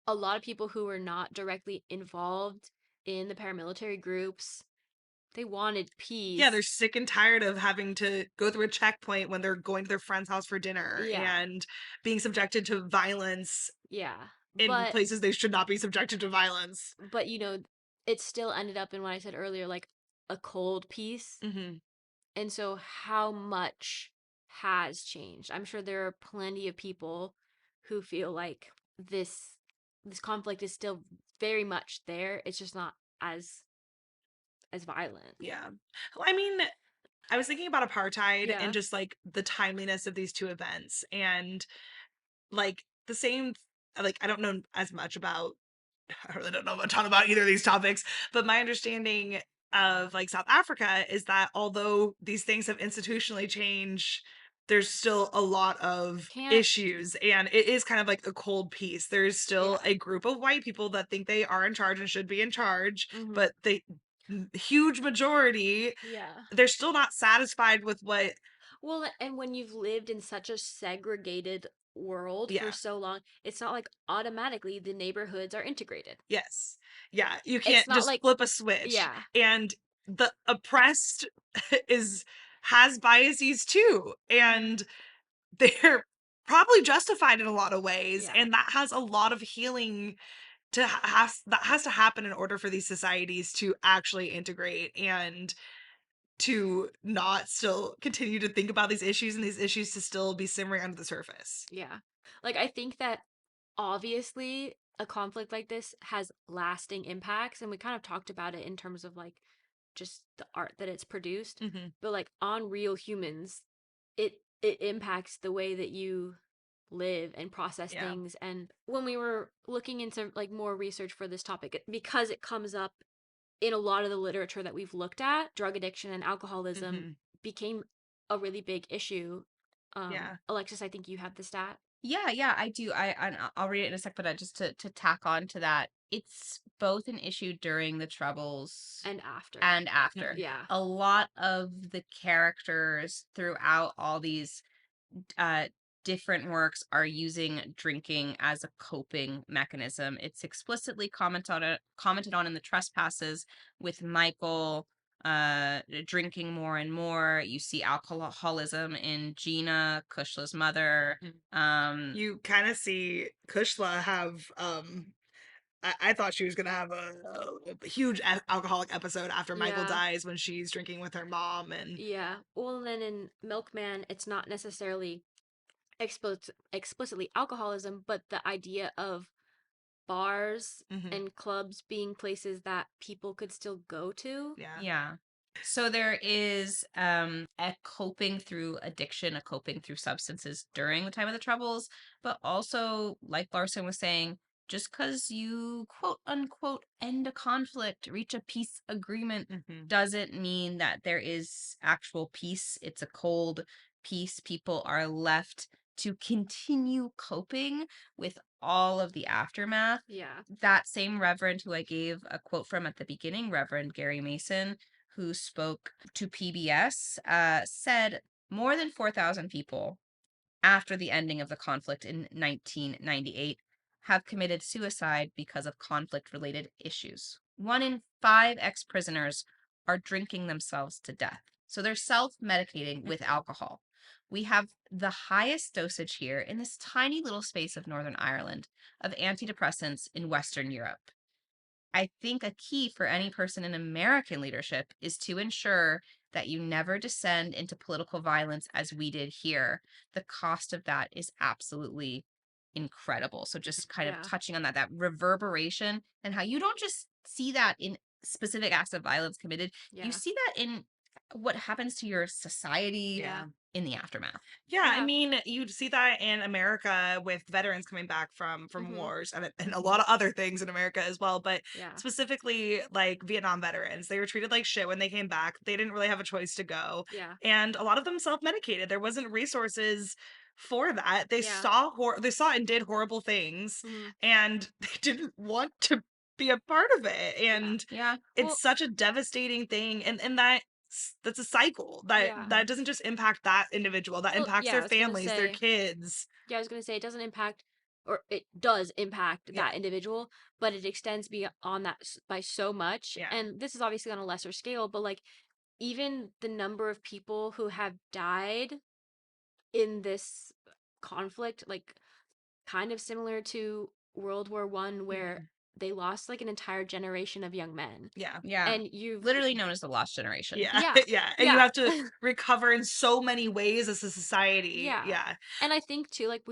B: a lot of people who were not directly involved in the paramilitary groups, they wanted
A: Yeah, they're
B: peace.
A: sick and tired of having to go through a checkpoint when they're going to their friend's house for dinner
B: Yeah.
A: and being subjected to violence
B: Yeah.
A: in
B: But
A: places they should not be subjected to violence.
B: but it still ended up in what I said earlier, like a cold peace.
A: Hmm.
B: And so how much has changed? I'm sure there are plenty of people who feel like this conflict is still very much there. It's just not as violent.
A: Yeah. Well, I mean, I was thinking about apartheid and
B: Yeah.
A: just like the timeliness of these two events, and like the same, like, I don't know as much about, I really don't know a ton about either of these topics, but my understanding of like South Africa is that although these things have institutionally changed, there's still a lot of
B: Can't
A: issues, and it is kind of like a cold piece. There's still
B: yeah.
A: a group of white people that think they are in charge and should be in charge,
B: Mhm.
A: but the huge majority,
B: Yeah.
A: they're still not satisfied with what
B: Well, and when you've lived in such a segregated world for
A: Yeah.
B: so long, it's not like automatically the neighborhoods are integrated.
A: Yes. Yeah, you
B: It's
A: can't
B: not
A: just
B: like,
A: flip a switch,
B: yeah,
A: and the oppressed is has biases too, and they're probably justified in a lot of ways,
B: yeah,
A: and that has a lot of healing that has to happen in order for these societies to actually integrate and to not still continue to think about these issues and these issues to still be simmering under the surface.
B: yeah. Like, I think that obviously a conflict like this has lasting impacts, and we kind of talked about it in terms of like just the art that it's produced,
A: Mhm.
B: but like on real humans, it impacts the way that you live and process
A: Yeah.
B: things. And when we were looking into like more research for this topic, because it comes up in a lot of the literature that we've looked at, drug addiction and alcoholism
A: Mhm.
B: became a really big issue.
A: Yeah.
B: Alexis, I think you have the stat.
C: Yeah, I do. I'll read it in a sec, but just to tack on to that, it's both an issue during the Troubles
B: And after.
C: and after.
A: Mhm.
B: Yeah.
C: A lot of the characters throughout all these uh, different works are using drinking as a coping mechanism. It's explicitly commented on in the Trespasses with Michael drinking more and more. You see alcoholism in Gina, Kushla's mother.
A: Mhm.
C: Um,
A: You kind of see Kushla have I thought she was gonna have a huge alcoholic episode after Michael
B: Yeah.
A: dies when she's drinking with her mom and
B: Yeah. Well, then in Milkman, it's not necessarily explicitly alcoholism, but the idea of bars
A: Mhm.
B: and clubs being places that people could still go to.
A: Yeah.
C: Yeah. So there is a coping through addiction, a coping through substances during the time of the Troubles, but also, like Larsen was saying, just because you quote unquote end a conflict, reach a peace agreement,
A: Mhm.
C: doesn't mean that there is actual peace. It's a cold peace. People are left to continue coping with all of the aftermath.
B: Yeah.
C: That same reverend who I gave a quote from at the beginning, Reverend Gary Mason, who spoke to PBS, said more than 4,000 people after the ending of the conflict in 1998 have committed suicide because of conflict related issues. 1 in 5 ex prisoners are drinking themselves to death. So they're self medicating with alcohol. We have the highest dosage here in this tiny little space of Northern Ireland of antidepressants in Western Europe. I think a key for any person in American leadership is to ensure that you never descend into political violence as we did here. The cost of that is absolutely incredible. So just kind of
B: Yeah.
C: touching on that reverberation and how you don't just see that in specific acts of violence committed, you
B: Yeah.
C: see that in what happens to your society
B: Yeah.
A: Yeah.
C: in the aftermath.
A: Yeah, I
B: Yeah.
A: mean, you'd see that in America with veterans coming back from
B: Mm-hmm.
A: wars and a lot of other things in America as well, but
B: Yeah.
A: specifically like Vietnam veterans. They were treated like shit when they came back. They didn't really have a choice to go.
B: Yeah.
A: And a lot of them self-medicated. There wasn't resources for that. They
B: Yeah.
A: saw they saw and did horrible things
B: Mm-hmm.
A: and they didn't want to be a part of it.
B: Yeah.
A: And
C: Yeah.
B: Well,
A: it's such a devastating thing and that's a cycle that
B: yeah.
A: doesn't just impact that individual, that
B: Well,
A: impacts
B: yeah,
A: their
B: I was gonna
A: families, their
B: say,
A: kids.
B: yeah, I was gonna say it doesn't impact, or it does impact
A: Yeah.
B: that individual, but it extends beyond that by so much.
A: Yeah.
B: And this is obviously on a lesser scale, but like even the number of people who have died in this conflict, like kind of similar to World War I, where
A: Mhm.
B: they lost like an entire generation of young men.
A: Yeah.
C: Yeah.
B: And you've,
C: Literally known as the lost generation.
A: Yeah.
B: yeah,
A: Yeah, and you
B: yeah,
A: have to recover in so many ways as a society.
B: yeah.
A: Yeah.
B: And I think too, like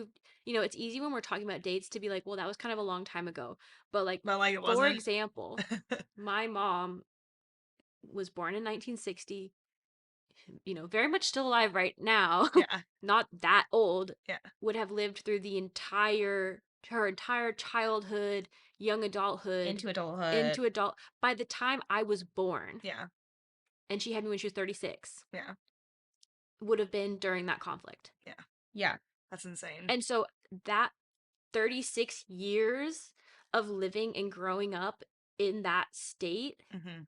B: it's easy when we're talking about dates to be like, well, that was kind of a long time ago. But like,
A: But like it
B: for
A: wasn't.
B: example, my mom was born in 1960, very much still alive right now,
A: Yeah.
B: not that old,
A: Yeah.
B: would have lived through her entire childhood, young adulthood,
C: Into adulthood.
B: into adult by the time I was born,
A: Yeah.
B: and she had me when she was 36,
A: Yeah.
B: would have been during that conflict.
A: Yeah.
C: Yeah.
A: That's insane.
B: And so that 36 years of living and growing up in that state
A: Mhm.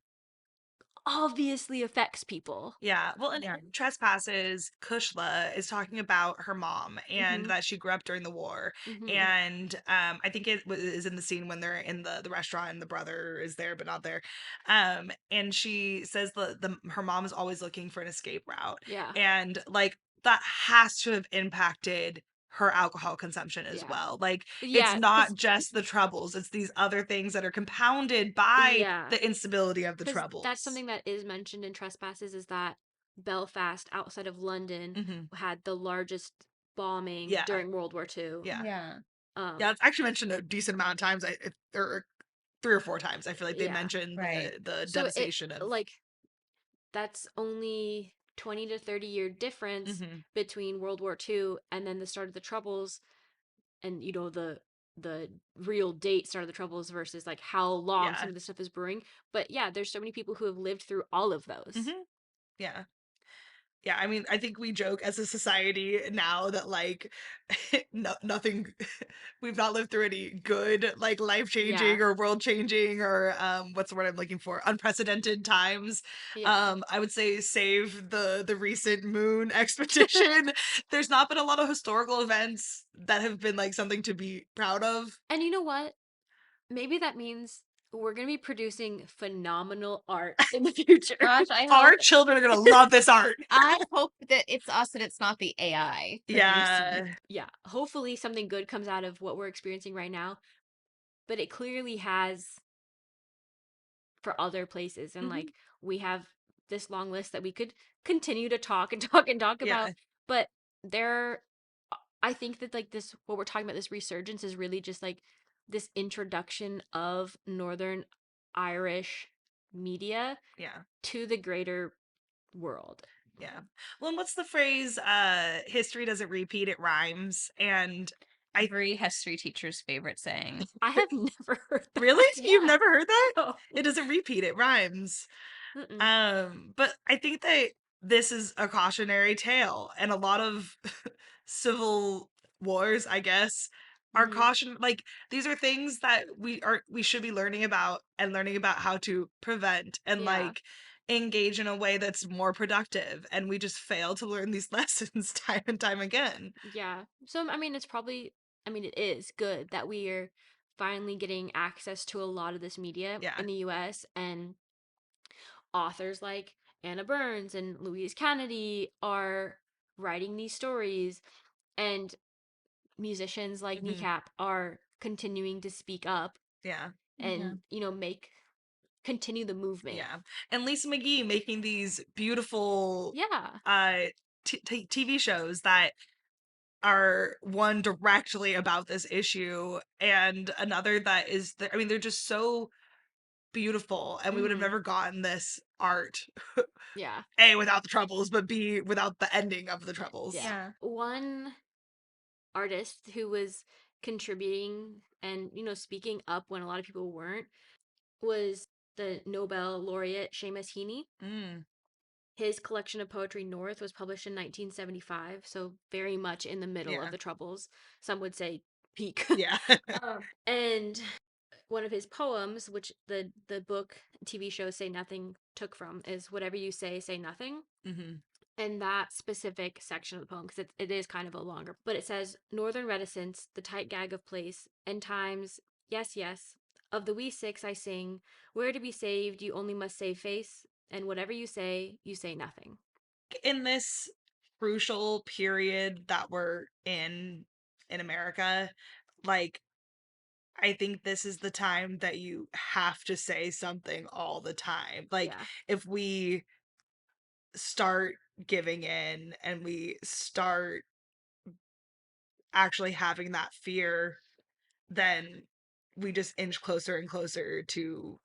B: obviously affects people.
A: Yeah. Well, and
C: Yeah.
A: in Trespasses, Kushla is talking about her mom and
B: Mhm.
A: that she grew up during the war.
B: Mhm.
A: And I think is in the scene when they're in the restaurant and the brother is there but not there. And she says her mom is always looking for an escape route.
B: Yeah.
A: And like that has to have impacted her alcohol consumption as
B: Yeah.
A: well. Like it's
B: Yeah,
A: not
B: cuz
A: just the troubles, it's these other things that are compounded by
B: yeah,
A: the instability of the
B: cuz that's
A: troubles.
B: something that is mentioned in Trespasses is that Belfast outside of London
A: Hmm.
B: had the largest bombing
A: Yeah.
B: during World War II.
A: Yeah.
C: Yeah.
A: Yeah,
B: Um
A: it's actually mentioned a decent amount of times. Or 3 or 4 times. I feel like they
B: yeah.
A: mentioned
C: Right.
A: the
B: So it
A: devastation of.
B: like that's only 20 to 30-year difference
A: Hmm.
B: between World War II and then the start of the Troubles, and the real date start of the Troubles versus like how long
A: Yeah.
B: some of this stuff is brewing. But yeah, there's so many people who have lived through all of those.
A: Hmm. Yeah. Yeah, I mean, I think we joke as a society now that like nothing we've not lived through any good like
B: Yeah.
A: life-changing or world-changing or what's the word I'm looking for? Unprecedented times.
B: Yeah.
A: I would say save the recent moon expedition. There's not been a lot of historical events that have been like something to be proud of.
B: And you know what? Maybe that means we're going to be producing phenomenal art in the future.
C: Gosh, I hope
A: Our children are going to love this art.
C: I hope that it's us and it's not the AI producing.
A: Yeah.
B: Yeah. Hopefully something good comes out of what we're experiencing right now, but it clearly has for other places, and
A: Hmm.
B: like we have this long list that we could continue to talk and talk and talk about,
A: Yeah.
B: but there I think that like this what we're talking about, this resurgence, is really just like this introduction of Northern Irish media
A: Yeah.
B: to the greater world.
A: Yeah. Well, and what's the phrase? History doesn't repeat, it rhymes. And I
C: Every history teacher's favorite saying.
B: I have never heard
A: really?
B: that.
A: You've
C: Yeah.
A: never heard that?
B: No.
A: It doesn't repeat, it rhymes.
B: Mm-mm.
A: But I think that this is a cautionary tale, and a lot of civil wars, I guess, are
B: Mm-hmm.
A: like these are things that we should be learning about and learning about how to prevent and
B: Yeah.
A: like engage in a way that's more productive, and we just fail to learn these lessons time and time again.
B: Yeah. So I mean it's probably I mean it is good that we are finally getting access to a lot of this media
A: Yeah.
B: in the US, and authors like Anna Burns and Louise Kennedy are writing these stories, and musicians like
A: Hmm.
B: Kneecap are continuing to speak up
A: Yeah.
C: Yeah.
B: and make continue the movement.
A: Yeah. And Lisa McGee making these beautiful
B: Yeah.
A: uh TV shows that are one directly about this issue and another that is I mean they're just so beautiful, and we would have
B: Mhm.
A: never gotten this art
B: Yeah.
A: A without the troubles, but B without the ending of the troubles.
B: Yeah.
C: Yeah.
B: One artist who was contributing and speaking up when a lot of people weren't was the Nobel laureate Seamus Heaney.
A: Mm,
B: His collection of poetry North was published in 1975, so very much in the middle of
A: yeah.
B: the Troubles. Some would say peak.
A: Yeah.
B: And one of his poems, which the book TV show Say Nothing took from, is "Whatever you say, say nothing."
A: Hmm.
B: And that specific section of the poem, because it is kind of a longer, but it says, "Northern reticence, the tight gag of place, and times, yes, yes. Of the wee six I sing, where to be saved, you only must save face, and whatever you say nothing."
A: In this crucial period that we're in America, like I think this is the time that you have to say something all the time. Like
B: Yeah.
A: if we start giving in and we start actually having that fear, then we just inch closer and closer to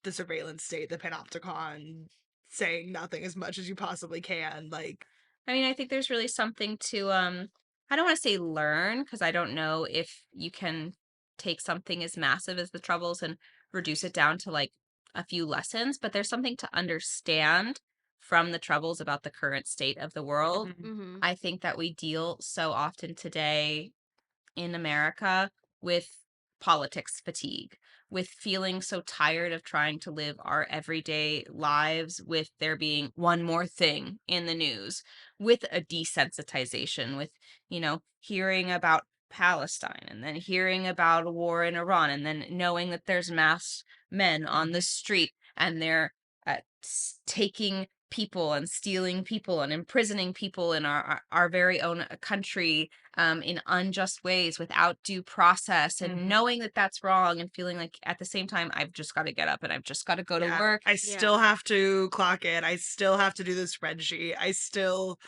A: the surveillance state, the panopticon, saying nothing as much as you possibly can. Like,
C: I mean, I think there's really something to I don't want to say learn because I don't know if you can take something as massive as the troubles and reduce it down to like a few lessons, but there's something to understand from the troubles about the current state of the world.
A: mhm,
B: Mm-hmm.
C: I think that we deal so often today in America with politics fatigue, with feeling so tired of trying to live our everyday lives, with there being one more thing in the news, with a desensitization, with, hearing about Palestine and then hearing about a war in Iran and then knowing that there's masked men on the street and they're taking people and stealing people and imprisoning people in our very own country in unjust ways without due process, and knowing that that's wrong and feeling like at the same time I've just got to get up and I've just got to go to work.
A: I still have to clock in. I still have to do the spreadsheet. I still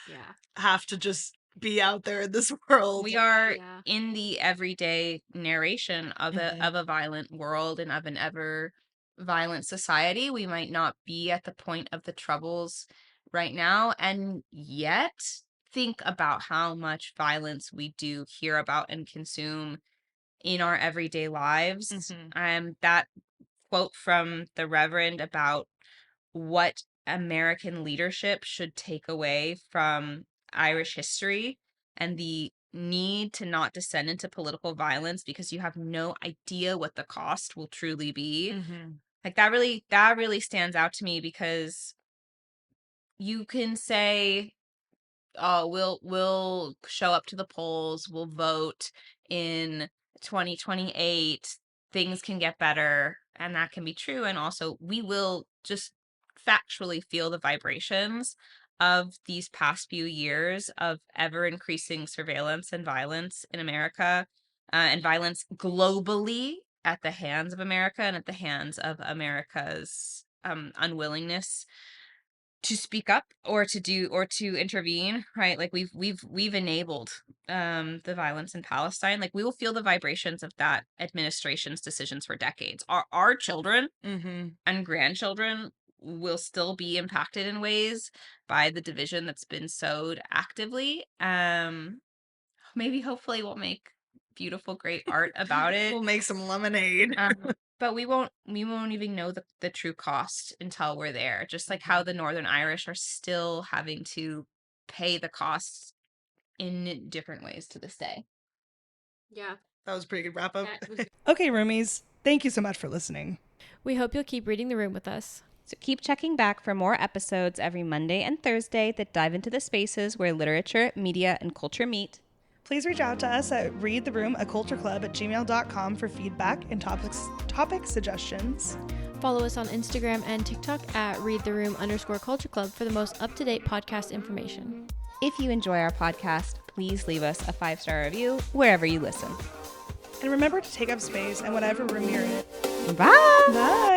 A: have to just be out there in this world.
C: We are in the everyday narration of a violent world and of an ever violent society. We might not be at the point of the Troubles right now, and yet think about how much violence we do hear about and consume in our everyday lives. That quote from the Reverend about what American leadership should take away from Irish history and the need to not descend into political violence because you have no idea what the cost will truly be. Like that really stands out to me, because you can say, oh, we'll show up to the polls, we'll vote in 2028, things can get better, and that can be true. And also we will just factually feel the vibrations of these past few years of ever increasing surveillance and violence in America, and violence globally at the hands of America and at the hands of America's unwillingness to speak up or to intervene, right? Like we've enabled the violence in Palestine. Like we will feel the vibrations of that administration's decisions for decades. Our children and grandchildren will still be impacted in ways by the division that's been sowed actively. Maybe hopefully we'll make beautiful, great art about it.
A: We'll make some lemonade.
C: But we won't even know the true cost until we're there. Just like how the Northern Irish are still having to pay the costs in different ways to this day.
B: Yeah.
A: That was a pretty good wrap up. Okay, roomies, thank you so much for listening.
B: We hope you'll keep reading the room with us.
C: So keep checking back for more episodes every Monday and Thursday that dive into the spaces where literature, media, and culture meet.
A: Please reach out to us at readtheroom@cultureclub@gmail.com for feedback and topic suggestions.
B: Follow us on Instagram and TikTok at readtheroom_culture club for the most up-to-date podcast information.
C: If you enjoy our podcast, please leave us a 5-star review wherever you listen.
A: And remember to take up space in whatever room you're in.
C: Bye!
A: Bye!